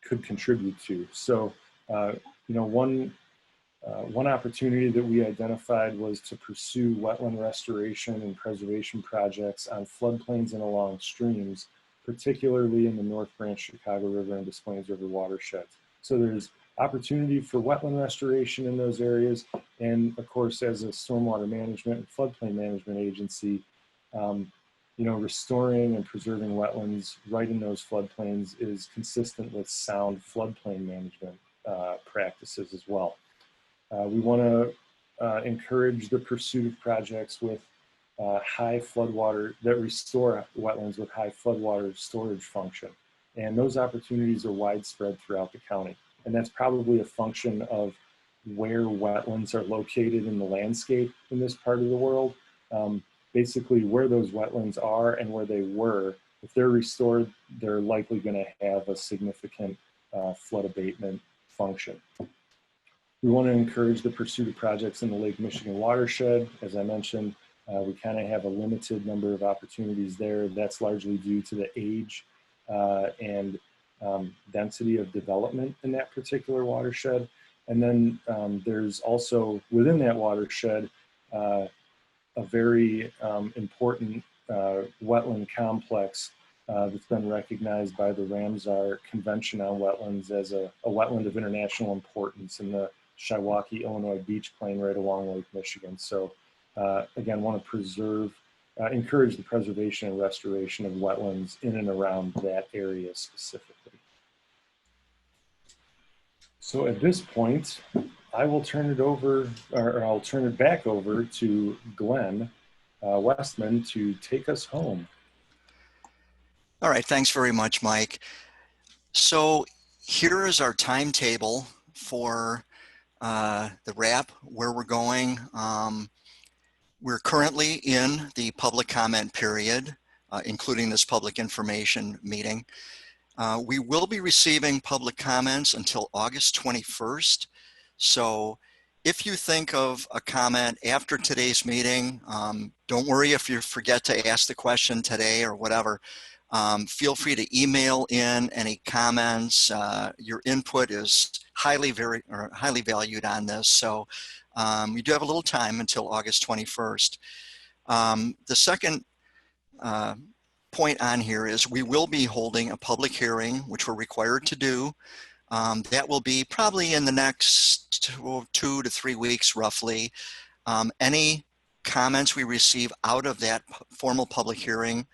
could contribute to. So, one opportunity that we identified was to pursue wetland restoration and preservation projects on floodplains and along streams, particularly in the North Branch, Chicago River, and Des Plaines River watersheds. So there's opportunity for wetland restoration in those areas. And of course, as a stormwater management and floodplain management agency, restoring and preserving wetlands right in those floodplains is consistent with sound floodplain management practices as well. We want to encourage the pursuit of projects with high floodwater that restore wetlands with high floodwater storage function. And those opportunities are widespread throughout the county. And that's probably a function of where wetlands are located in the landscape in this part of the world. Basically, where those wetlands are and where they were, if they're restored, they're likely going to have a significant flood abatement function. We want to encourage the pursuit of projects in the Lake Michigan watershed. As I mentioned, we kind of have a limited number of opportunities there. That's largely due to the age and density of development in that particular watershed. And then there's also within that watershed a very important wetland complex that's been recognized by the Ramsar Convention on Wetlands as a wetland of international importance in the Shiawaukee, Illinois beach plain right along Lake Michigan. So again, want to encourage the preservation and restoration of wetlands in and around that area specifically. So at this point, I will turn it over, or I'll turn it back over to Glenn Westman to take us home. All right, thanks very much, Mike. So here is our timetable for the wrap, where we're going. We're currently in the public comment period, including this public information meeting. We will be receiving public comments until August 21st. So if you think of a comment after today's meeting, don't worry if you forget to ask the question today or whatever. Feel free to email in any comments. Your input is highly valued on this. So you do have a little time until August 21st. The second point on here is we will be holding a public hearing, which we're required to do. That will be probably in the next 2 to 3 weeks, roughly. Any comments we receive out of that formal public hearing,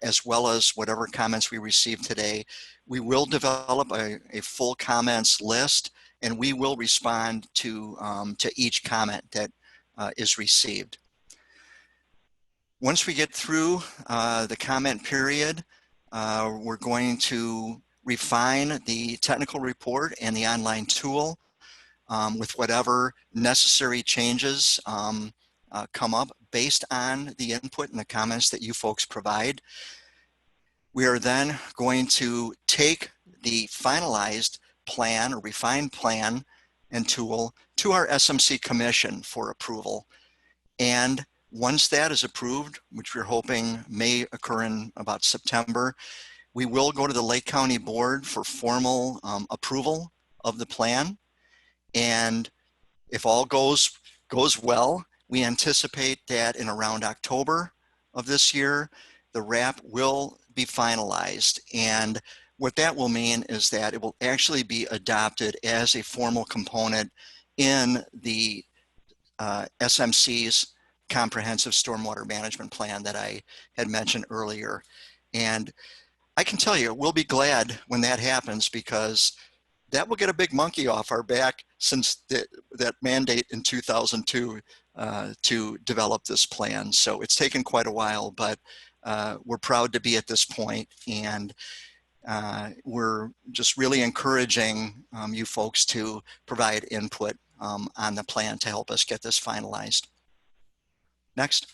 as well as whatever comments we receive today, we will develop a full comments list, and we will respond to each comment that is received. Once we get through the comment period, we're going to refine the technical report and the online tool with whatever necessary changes come up based on the input and the comments that you folks provide. We are then going to take the finalized plan or refined plan and tool to our SMC Commission for approval. And once that is approved, which we're hoping may occur in about September, we will go to the Lake County Board for formal approval of the plan. And if all goes well, we anticipate that in around October of this year, the RAP will be finalized. And what that will mean is that it will actually be adopted as a formal component in the SMC's comprehensive stormwater management plan that I had mentioned earlier. And I can tell you, we'll be glad when that happens, because that will get a big monkey off our back since that mandate in 2002 to develop this plan. So it's taken quite a while, but we're proud to be at this point, and we're just really encouraging you folks to provide input on the plan to help us get this finalized. Next.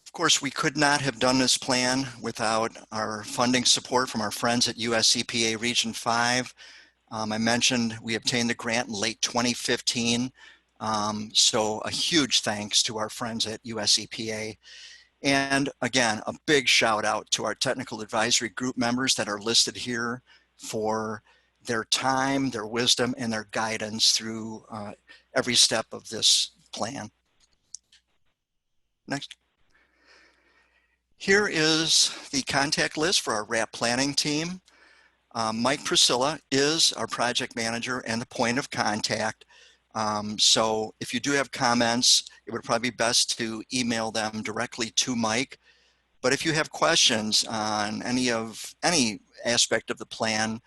Of course, we could not have done this plan without our funding support from our friends at US EPA Region 5. I mentioned we obtained the grant in late 2015. So a huge thanks to our friends at US EPA. And again, a big shout out to our technical advisory group members that are listed here for their time, their wisdom, and their guidance through every step of this plan. Next. Here is the contact list for our RAP planning team. Mike Priscilla is our project manager and the point of contact. So if you do have comments, it would probably be best to email them directly to Mike. But if you have questions on any aspect of the plan,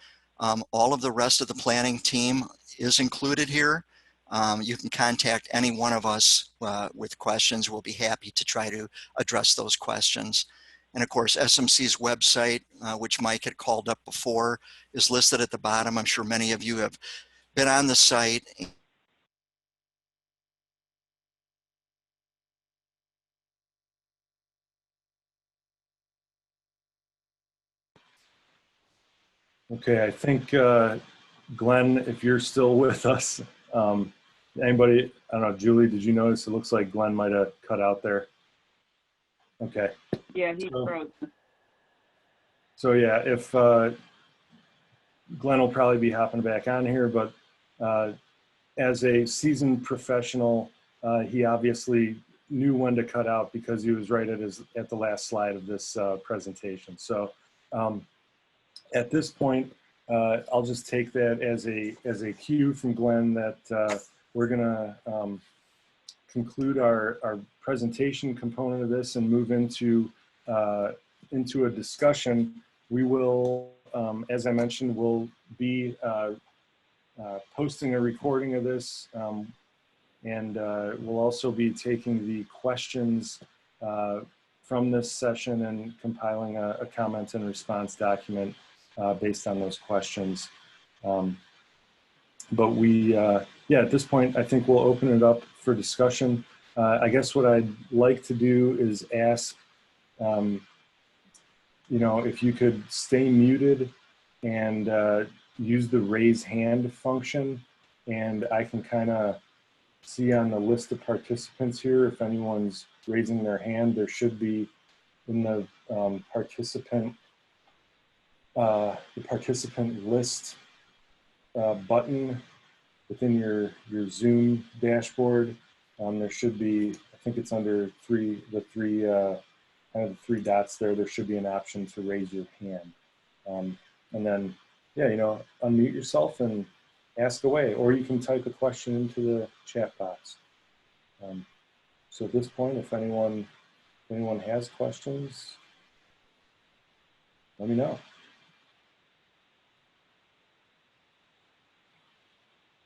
all of the rest of the planning team is included here. You can contact any one of us with questions. We'll be happy to try to address those questions. And of course, SMC's website, which Mike had called up before, is listed at the bottom. I'm sure many of you have been on the site. Okay, I think, Glenn, if you're still with us, anybody, I don't know, Julie, did you notice it looks like Glenn might have cut out there? Okay. Yeah, he froze. So yeah, if Glenn will probably be hopping back on here, but as a seasoned professional, he obviously knew when to cut out because he was right at the last slide of this presentation. So at this point, I'll just take that as a cue from Glenn that we're gonna conclude our presentation component of this and move into a discussion. We will, as I mentioned, we'll be posting a recording of this, and we'll also be taking the questions from this session and compiling a comment and response document based on those questions. But yeah, at this point, I think we'll open it up for discussion. I guess what I'd like to do is ask, you know, if you could stay muted and use the raise hand function, and I can kind of see on the list of participants here, if anyone's raising their hand, there should be in the participant list button within your Zoom dashboard. There should be, I think it's under the three dots there. There should be an option to raise your hand, and then yeah, you know, unmute yourself and ask away, or you can type a question into the chat box. So at this point, if anyone has questions, let me know.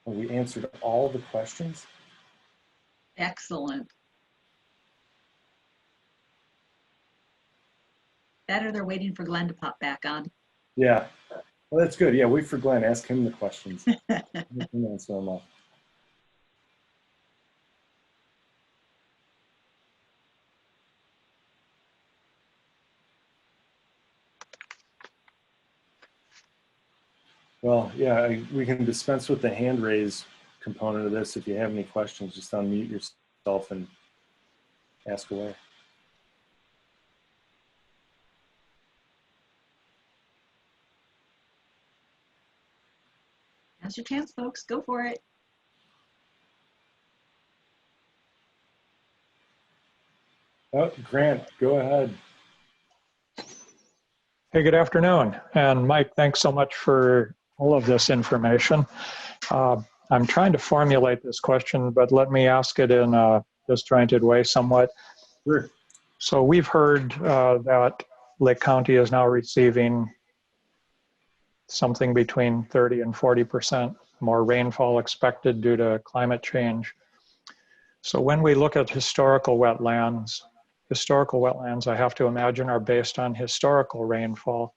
Well, we answered all the questions. Excellent. That or they're waiting for Glenn to pop back on. Yeah. Well, that's good. Yeah, wait for Glenn. Ask him the questions. Let him answer them all. Well, yeah, we can dispense with the hand raise component of this. If you have any questions, just unmute yourself and ask away. Now's your chance, folks. Go for it. Oh, Grant, go ahead. Hey, good afternoon. And Mike, thanks so much for all of this information. I'm trying to formulate this question, but let me ask it in a disjointed way somewhat. Sure. So we've heard that Lake County is now receiving something between 30 and 40% more rainfall expected due to climate change. So when we look at historical wetlands, I have to imagine, are based on historical rainfall.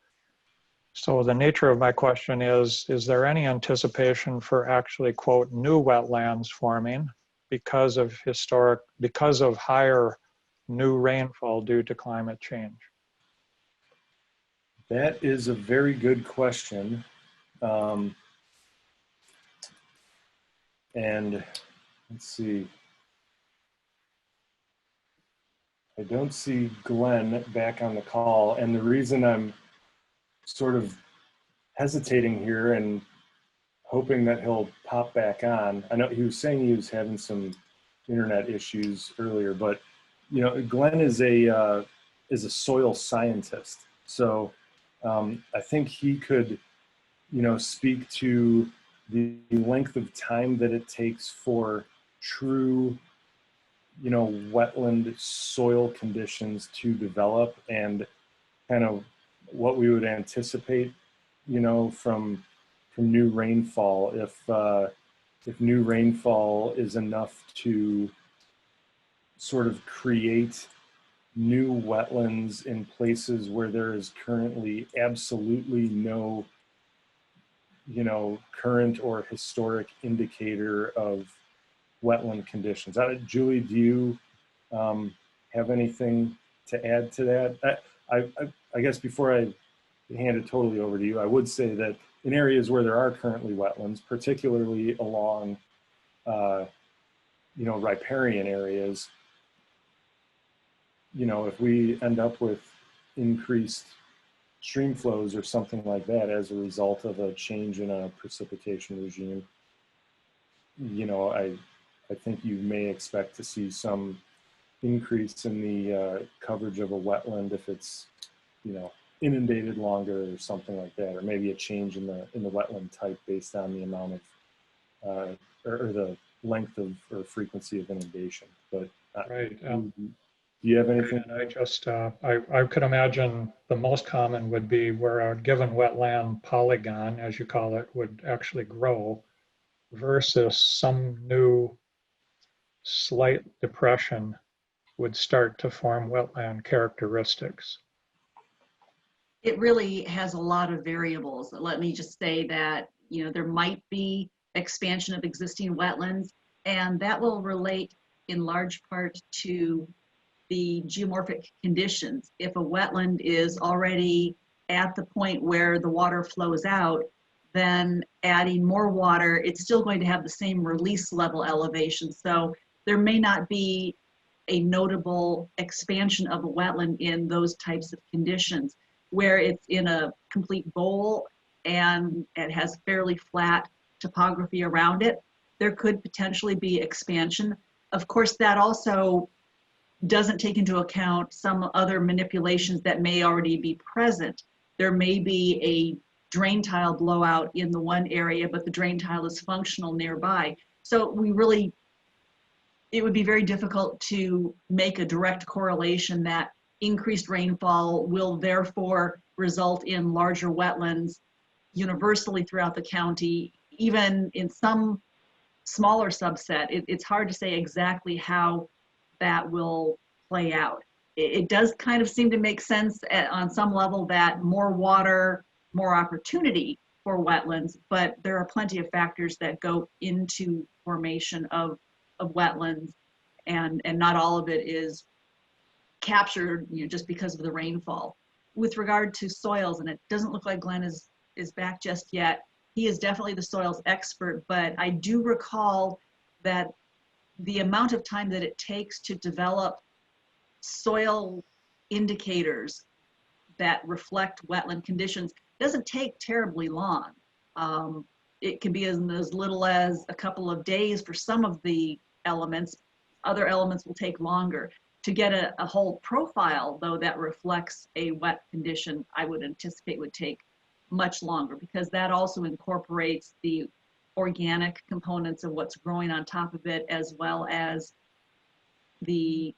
So the nature of my question is there any anticipation for actually, quote, new wetlands forming because of higher new rainfall due to climate change? That is a very good question. And let's see. I don't see Glenn back on the call. And the reason I'm sort of hesitating here and hoping that he'll pop back on. I know he was saying he was having some internet issues earlier, but you know, Glenn is a soil scientist, so I think he could, you know, speak to the length of time that it takes for true, you know, wetland soil conditions to develop and kind of what we would anticipate, you know, from new rainfall, if new rainfall is enough to sort of create new wetlands in places where there is currently absolutely no, you know, current or historic indicator of wetland conditions. Julie, do you have anything to add to that? I guess before I hand it totally over to you, I would say that in areas where there are currently wetlands, particularly along, you know, riparian areas, you know, if we end up with increased stream flows or something like that as a result of a change in a precipitation regime, you know, I think you may expect to see some increase in the coverage of a wetland if it's, you know, inundated longer or something like that, or maybe a change in the wetland type based on the amount of or the length of or frequency of inundation. But Right. do you have anything? And I just, I could imagine the most common would be where a given wetland polygon, as you call it, would actually grow versus some new slight depression would start to form wetland characteristics. It really has a lot of variables. Let me just say that, you know, there might be expansion of existing wetlands, and that will relate in large part to the geomorphic conditions. If a wetland is already at the point where the water flows out, then adding more water, it's still going to have the same release level elevation. So there may not be a notable expansion of a wetland in those types of conditions. Where it's in a complete bowl and it has fairly flat topography around it, there could potentially be expansion. Of course, that also doesn't take into account some other manipulations that may already be present. There may be a drain tile blowout in the one area, but the drain tile is functional nearby. So it would be very difficult to make a direct correlation that increased rainfall will therefore result in larger wetlands universally throughout the county. Even in some smaller subset, it's hard to say exactly how that will play out. It does kind of seem to make sense on some level that more water, more opportunity for wetlands, but there are plenty of factors that go into formation of wetlands, and not all of it is captured, you know, just because of the rainfall. With regard to soils, and it doesn't look like Glenn is back just yet, he is definitely the soils expert, but I do recall that the amount of time that it takes to develop soil indicators that reflect wetland conditions doesn't take terribly long. It can be as little as a couple of days for some of the elements. Other elements will take longer. To get a whole profile, though, that reflects a wet condition, I would anticipate would take much longer, because that also incorporates the organic components of what's growing on top of it, as well as the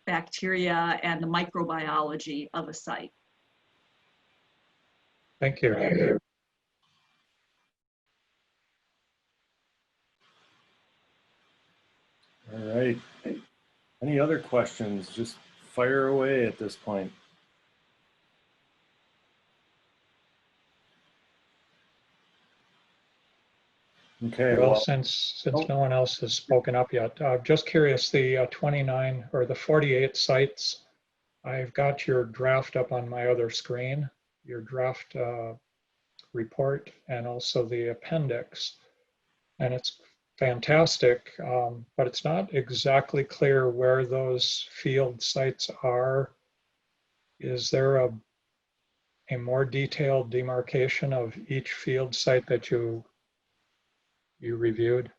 bacteria and the microbiology of a site. Thank you. All right. Any other questions? Just fire away at this point. Okay. Well, since no one else has spoken up yet, just curious, the 29 or the 48 sites, I've got your draft up on my other screen, your draft report, and also the appendix. And it's fantastic, but it's not exactly clear where those field sites are. Is there a more detailed demarcation of each field site that you reviewed?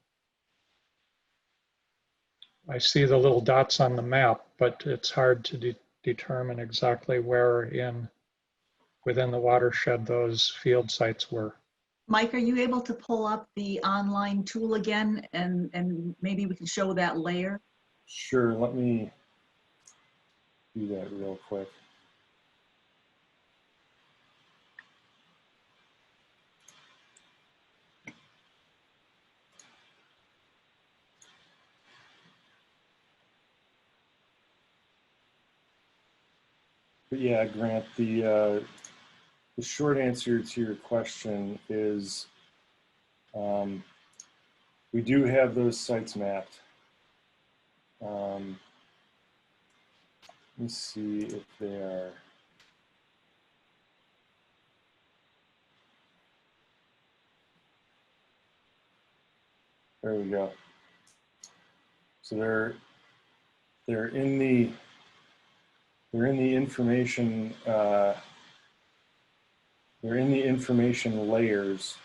I see the little dots on the map, but it's hard to determine exactly where within the watershed those field sites were. Mike, are you able to pull up the online tool again, and maybe we can show that layer? Sure, let me do that real quick. But yeah, Grant, the short answer to your question is we do have those sites mapped. Let me see if they are. There we go. So they're in the information layers,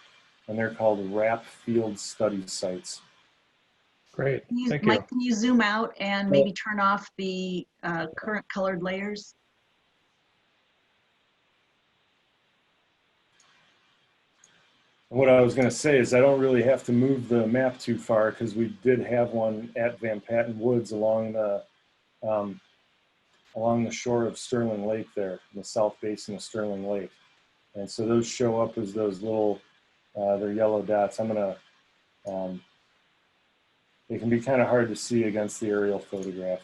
and they're called WRAP field study sites. Great, thank you. Mike, can you zoom out and maybe turn off the current colored layers? What I was going to say is I don't really have to move the map too far, because we did have one at Van Patten Woods along the shore of Sterling Lake there, in the south basin of Sterling Lake. And so those show up as those little, they're yellow dots. I'm going to, they can be kind of hard to see against the aerial photograph.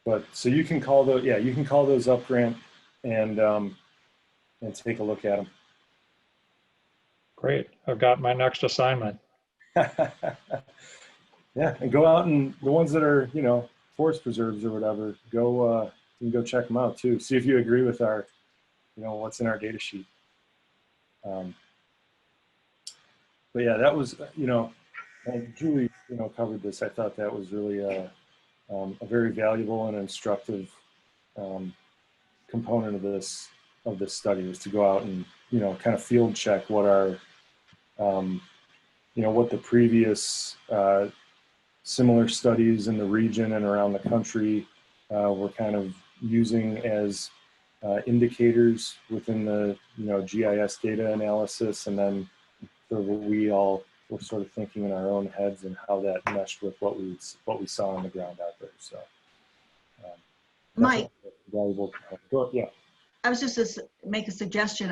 But so you can call those, yeah, you can call those up, Grant, and take a look at them. Great, I've got my next assignment. Yeah, and go out, and the ones that are, you know, forest preserves or whatever, go, you can go check them out too. See if you agree with our, you know, what's in our data sheet. But yeah, that was, you know, and Julie, you know, covered this. I thought that was really a very valuable and instructive component of this study, was to go out and, you know, kind of field check what our, you know, what the previous similar studies in the region and around the country were kind of using as indicators within the, you know, GIS data analysis, and then for what we all were sort of thinking in our own heads and how that meshed with what we saw on the ground out there. So, Mike, valuable. Yeah. I was just to make a suggestion.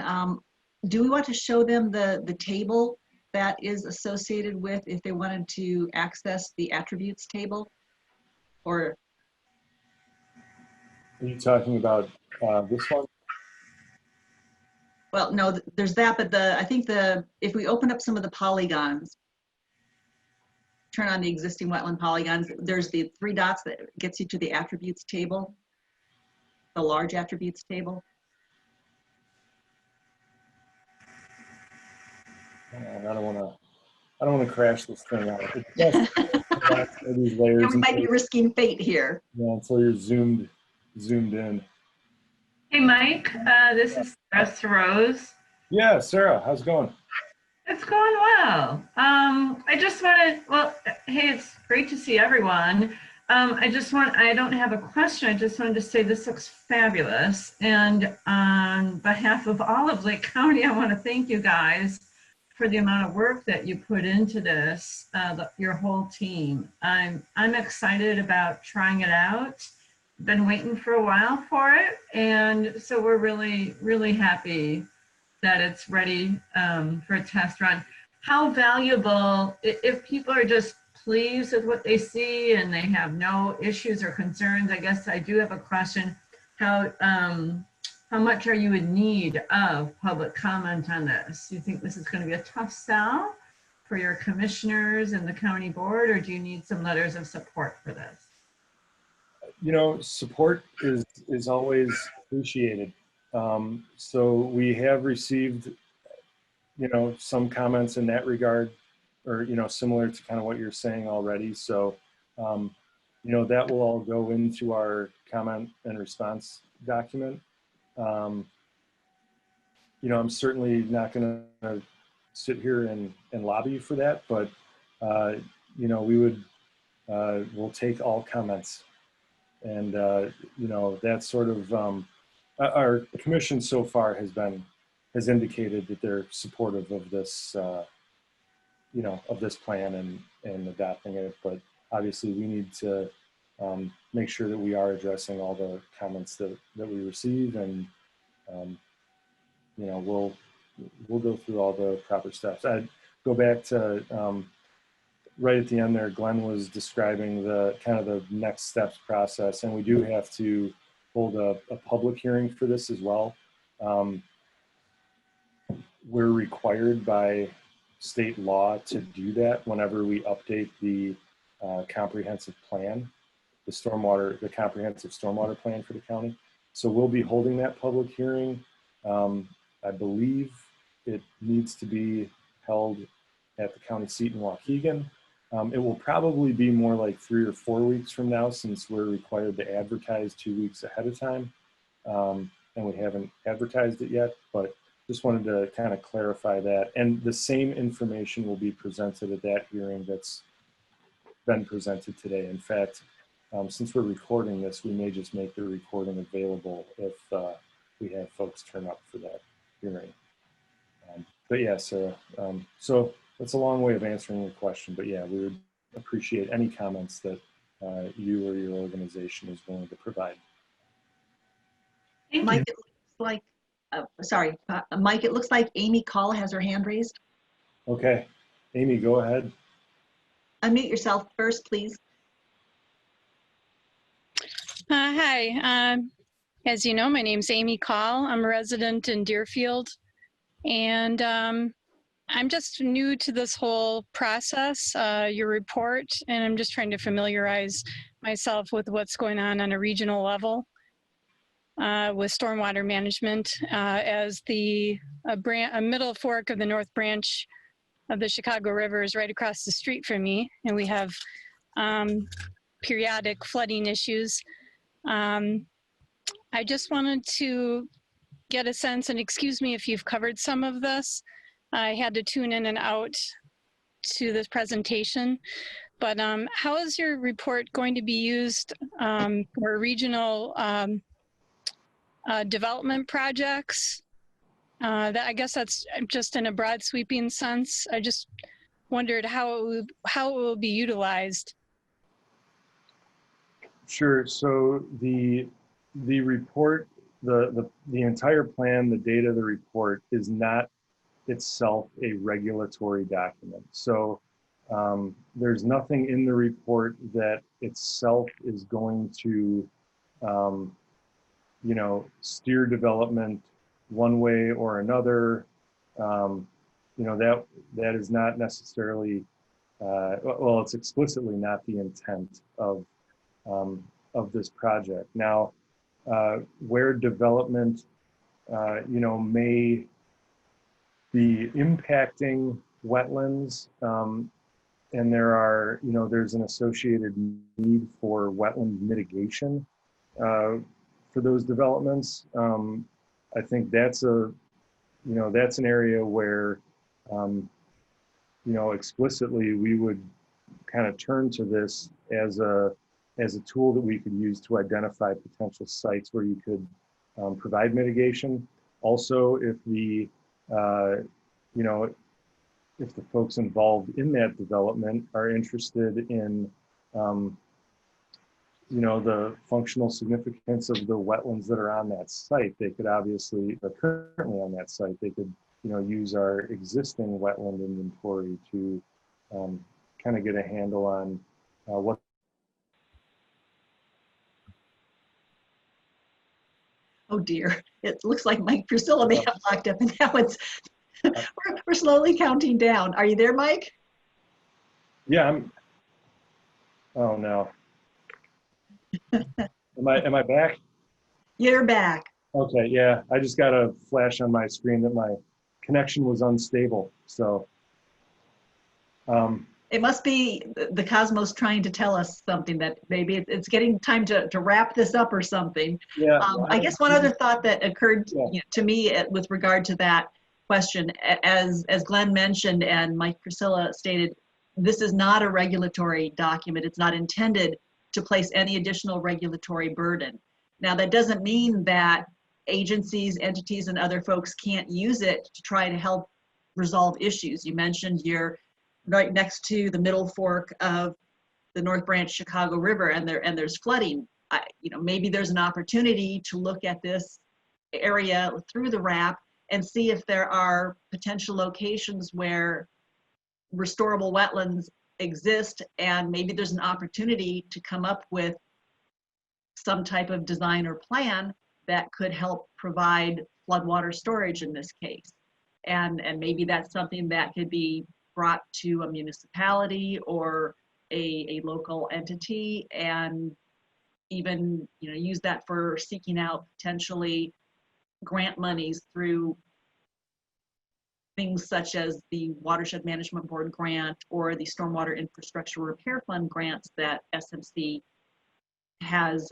do we want to show them the table that is associated with if they wanted to access the attributes table? Or, Are you talking about this one? well, no, there's that, but I think if we open up some of the polygons, turn on the existing wetland polygons, there's the 3 dots that gets you to the attributes table, the large attributes table. I don't want to crash this thing out. It's best to relax these layers And we might be until, risking fate here. until you're zoomed in. Hey, Mike, this is Sarah Rose. Yeah, Sarah, how's it going? It's going well. I just wanted, well, hey, it's great to see everyone. I don't have a question. I just wanted to say this looks fabulous. And on behalf of all of Lake County, I want to thank you guys for the amount of work that you put into this, your whole team. I'm excited about trying it out. Been waiting for a while for it. And so we're really, really happy that it's ready for a test run. How valuable, if people are just pleased with what they see and they have no issues or concerns, I guess I do have a question. How much are you in need of public comment on this? Do you think this is going to be a tough sell for your commissioners and the county board, or do you need some letters of support for this? You know, support is always appreciated. So we have received, some comments in that regard, or, similar to kind of what you're saying already. So, that will all go into our comment and response document. I'm certainly not going to sit here and lobby for that, but, we'll take all comments. And, that's sort of, our commission so far has indicated that they're supportive of this, of this plan and adopting it. But obviously we need to make sure that we are addressing all the comments that we receive, and, we'll go through all the proper steps. I'd go back to, right at the end there, Glenn was describing the kind of the next steps process, and we do have to hold a public hearing for this as well. We're required by state law to do that whenever we update the comprehensive plan, the comprehensive stormwater plan for the county. So we'll be holding that public hearing. I believe it needs to be held at the county seat in Waukegan. It will probably be more like 3 or 4 weeks from now, since we're required to advertise 2 weeks ahead of time. And we haven't advertised it yet, but just wanted to kind of clarify that. And the same information will be presented at that hearing that's been presented today. In fact, since we're recording this, we may just make the recording available if we have folks turn up for that hearing. But yeah, so that's a long way of answering your question, but yeah, we would appreciate any comments that you or your organization is willing to provide. Thank Mike, you. it looks like, Mike, it looks like Amy Call has her hand raised. Okay, Amy, go ahead. Unmute yourself first, please. Hi, as you know, my name's Amy Call. I'm a resident in Deerfield, and I'm just new to this whole process, your report, and I'm just trying to familiarize myself with what's going on a regional level with stormwater management, as a middle fork of the North Branch of the Chicago River is right across the street from me, and we have periodic flooding issues. I just wanted to get a sense, and excuse me if you've covered some of this. I had to tune in and out to this presentation, but how is your report going to be used for regional development projects? I guess that's just in a broad sweeping sense. I just wondered how it will be utilized. Sure. So the report the entire plan, the data, the report is not itself a regulatory document. So there's nothing in the report that itself is going to, you know, steer development one way or another. You know, that is not necessarily, well, it's explicitly not the intent of this project. Now, where development, you know, may be impacting wetlands, and there are, you know, there's an associated need for wetland mitigation for those developments. I think that's a, you know, that's an area where, you know, explicitly we would kind of turn to this as a tool that we could use to identify potential sites where you could provide mitigation. Also, if the, you know, if the folks involved in that development are interested in, you know, the functional significance of the wetlands that are on that site, they could obviously, are currently on that site, they could, you know, use our existing wetland inventory to kind of get a handle on what. Oh dear, it looks like Mike Priscilla may have locked up, and now it's, we're slowly counting down. Are you there, Mike? Yeah, I'm, oh no. Am I back? You're back. Okay, yeah, I just got a flash on my screen that my connection was unstable, so. It must be the cosmos trying to tell us something, that maybe it's getting time to wrap this up or something. Yeah. I guess one other thought that occurred, Yeah. you know, to me with regard to that question, as Glenn mentioned and Mike Priscilla stated, this is not a regulatory document. It's not intended to place any additional regulatory burden. Now, that doesn't mean that agencies, entities, and other folks can't use it to try to help resolve issues. You mentioned you're right next to the middle fork of the North Branch Chicago River, and there's flooding. You know, maybe there's an opportunity to look at this area through the RAP and see if there are potential locations where restorable wetlands exist, and maybe there's an opportunity to come up with some type of design or plan that could help provide floodwater storage in this case. And maybe that's something that could be brought to a municipality or a local entity, and even, you know, use that for seeking out potentially grant monies through things such as the Watershed Management Board grant or the Stormwater Infrastructure Repair Fund grants that SMC has,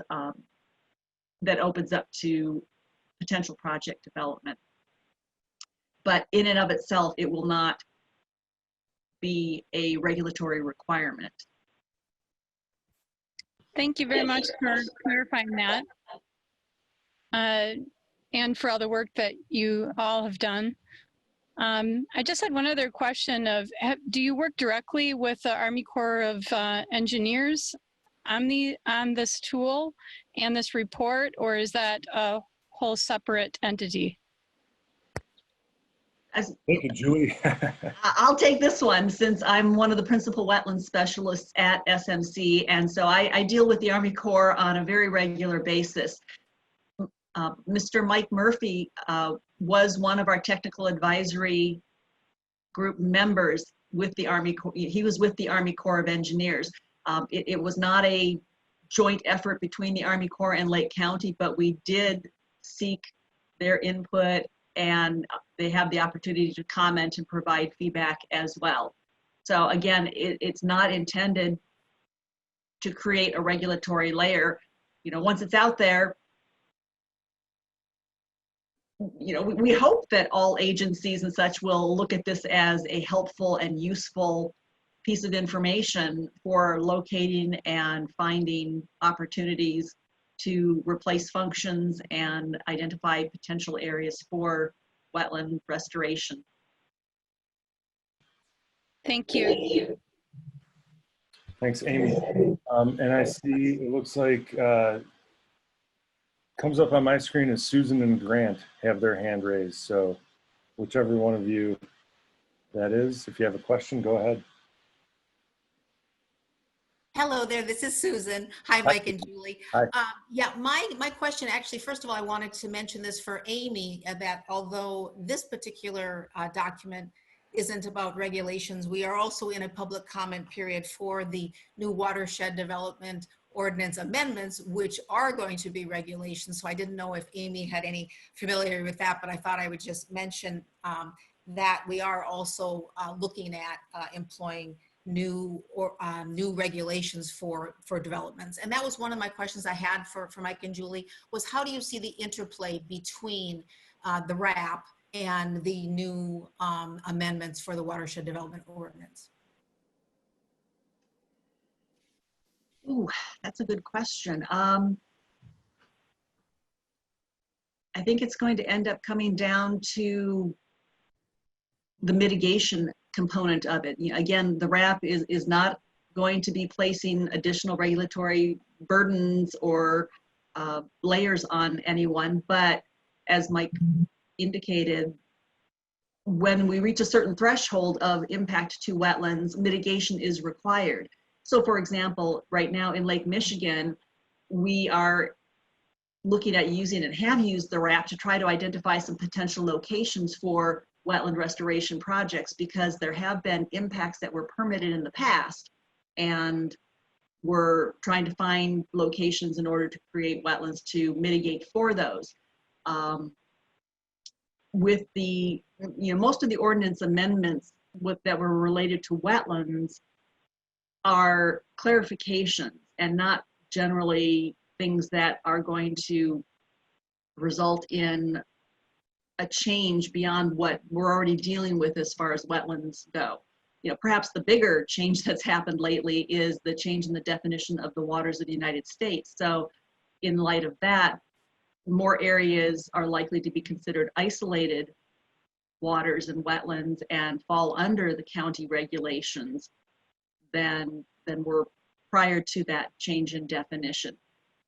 that opens up to potential project development. But in and of itself, it will not be a regulatory requirement. Thank you very much for clarifying that. And for all the work that you all have done. I just had one other question of, do you work directly with the Army Corps of Engineers on this tool and this report, or is that a whole separate entity? Thank you, Julie. I'll take this one since I'm one of the principal wetland specialists at SMC, and so I deal with the Army Corps on a very regular basis. Mr. Mike Murphy was one of our technical advisory group members with the Army Corps. He was with the Army Corps of Engineers. It was not a joint effort between the Army Corps and Lake County, but we did seek their input, and they have the opportunity to comment and provide feedback as well. So again, it's not intended to create a regulatory layer. You know, once it's out there, you know, we hope that all agencies and such will look at this as a helpful and useful piece of information for locating and finding opportunities to replace functions and identify potential areas for wetland restoration. Thank you. Thanks, Amy. And I see, it looks like Comes up on my screen is Susan and Grant have their hand raised. So whichever one of you that is, if you have a question, go ahead. Hello there, this is Susan. Hi, Mike and Julie. Hi. Yeah, my question actually, first of all, I wanted to mention this for Amy, that although this particular document isn't about regulations, we are also in a public comment period for the new watershed development ordinance amendments, which are going to be regulations. So I didn't know if Amy had any familiarity with that, but I thought I would just mention that we are also looking at employing new regulations for developments. And that was one of my questions I had for Mike and Julie, was how do you see the interplay between the RAP and the new amendments for the watershed development ordinance? Ooh, that's a good question. I think it's going to end up coming down to the mitigation component of it. You know, again, the RAP is not going to be placing additional regulatory burdens or layers on anyone, but as Mike indicated, when we reach a certain threshold of impact to wetlands, mitigation is required. So for example, right now in Lake Michigan, we are looking at using and have used the RAP to try to identify some potential locations for wetland restoration projects, because there have been impacts that were permitted in the past, and we're trying to find locations in order to create wetlands to mitigate for those. With the, most of the ordinance amendments that were related to wetlands are clarifications and not generally things that are going to result in a change beyond what we're already dealing with as far as wetlands go. Perhaps the bigger change that's happened lately is the change in the definition of the waters of the United States. So in light of that, more areas are likely to be considered isolated waters and wetlands and fall under the county regulations than were prior to that change in definition.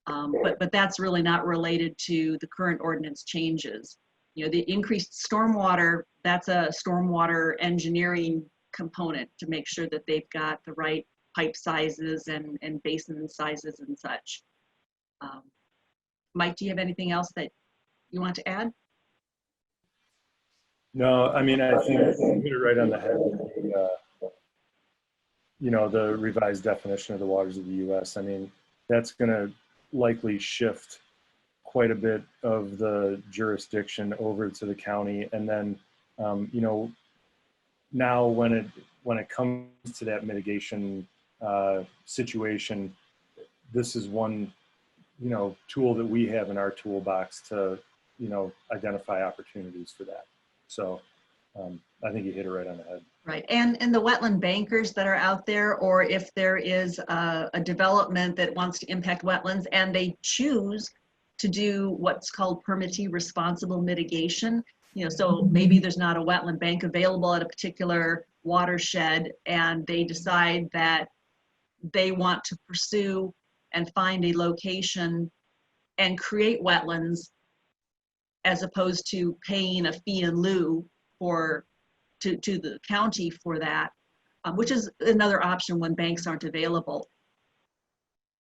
But that's really not related to the current ordinance changes. The increased stormwater, that's a stormwater engineering component to make sure that they've got the right pipe sizes and basin sizes and such. Mike, do you have anything else that you want to add? No, I mean, I think you hit it right on the head. The revised definition of the waters of the U.S. I mean, that's going to likely shift quite a bit of the jurisdiction over to the county. And then, now when it comes to that mitigation situation, this is one, tool that we have in our toolbox to, identify opportunities for that. So I think you hit it right on the head. Right, and the wetland bankers that are out there, or if there is a development that wants to impact wetlands and they choose to do what's called permittee responsible mitigation, so maybe there's not a wetland bank available at a particular watershed, and they decide that they want to pursue and find a location and create wetlands as opposed to paying a fee in lieu to the county for that, which is another option when banks aren't available.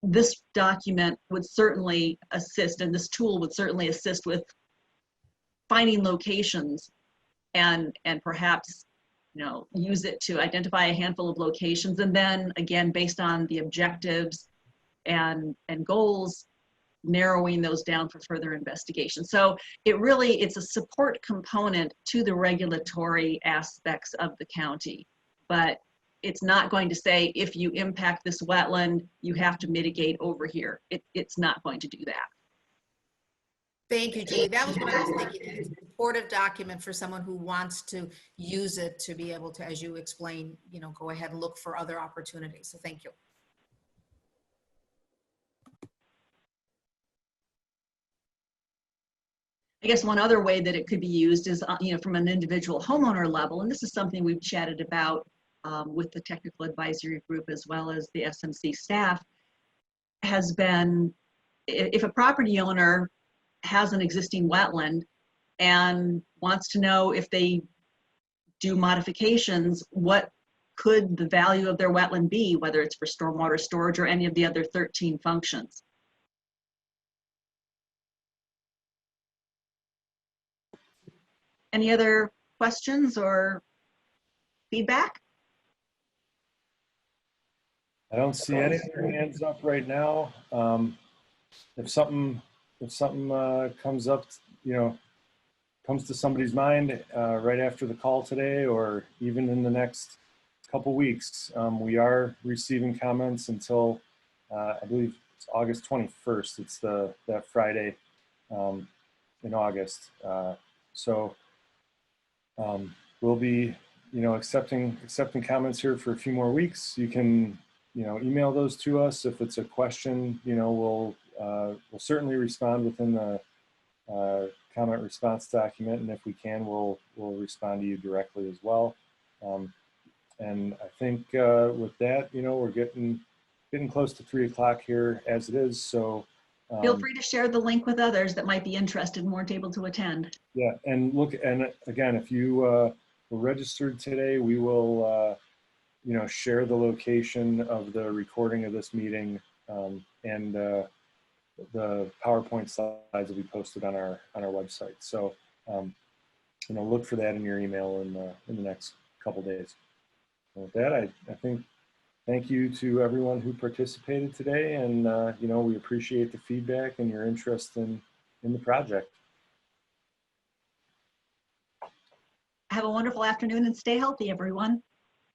This document would certainly assist, and this tool would certainly assist with finding locations and perhaps use it to identify a handful of locations, and then again, based on the objectives and goals, narrowing those down for further investigation. So it's a support component to the regulatory aspects of the county, but it's not going to say, if you impact this wetland, you have to mitigate over here. It's not going to do that. Thank you, Julie. That was what I was thinking. It's a supportive document for someone who wants to use it to be able to, as you explained, go ahead and look for other opportunities. So thank you. I guess one other way that it could be used is, from an individual homeowner level, and this is something we've chatted about with the technical advisory group as well as the SMC staff, has been, if a property owner has an existing wetland and wants to know if they do modifications, what could the value of their wetland be, whether it's for stormwater storage or any of the other 13 functions. Any other questions or feedback? I don't see any other hands up right now. If something comes up, comes to somebody's mind right after the call today, or even in the next couple weeks, we are receiving comments until I believe it's August 21st. It's that Friday in August. So we'll be, accepting comments here for a few more weeks. You can, email those to us. If it's a question, we'll certainly respond within the comment response document, and if we can, we'll respond to you directly as well. And I think with that, we're getting close to 3 o'clock here as it is. So Feel free to share the link with others that might be interested and weren't able to attend. yeah, and look, and again, if you were registered today, we will share the location of the recording of this meeting, and the PowerPoint slides will be posted on our website. So look for that in your email in the next couple days. And with that, I think thank you to everyone who participated today, and we appreciate the feedback and your interest in the project. Have a wonderful afternoon and stay healthy, everyone.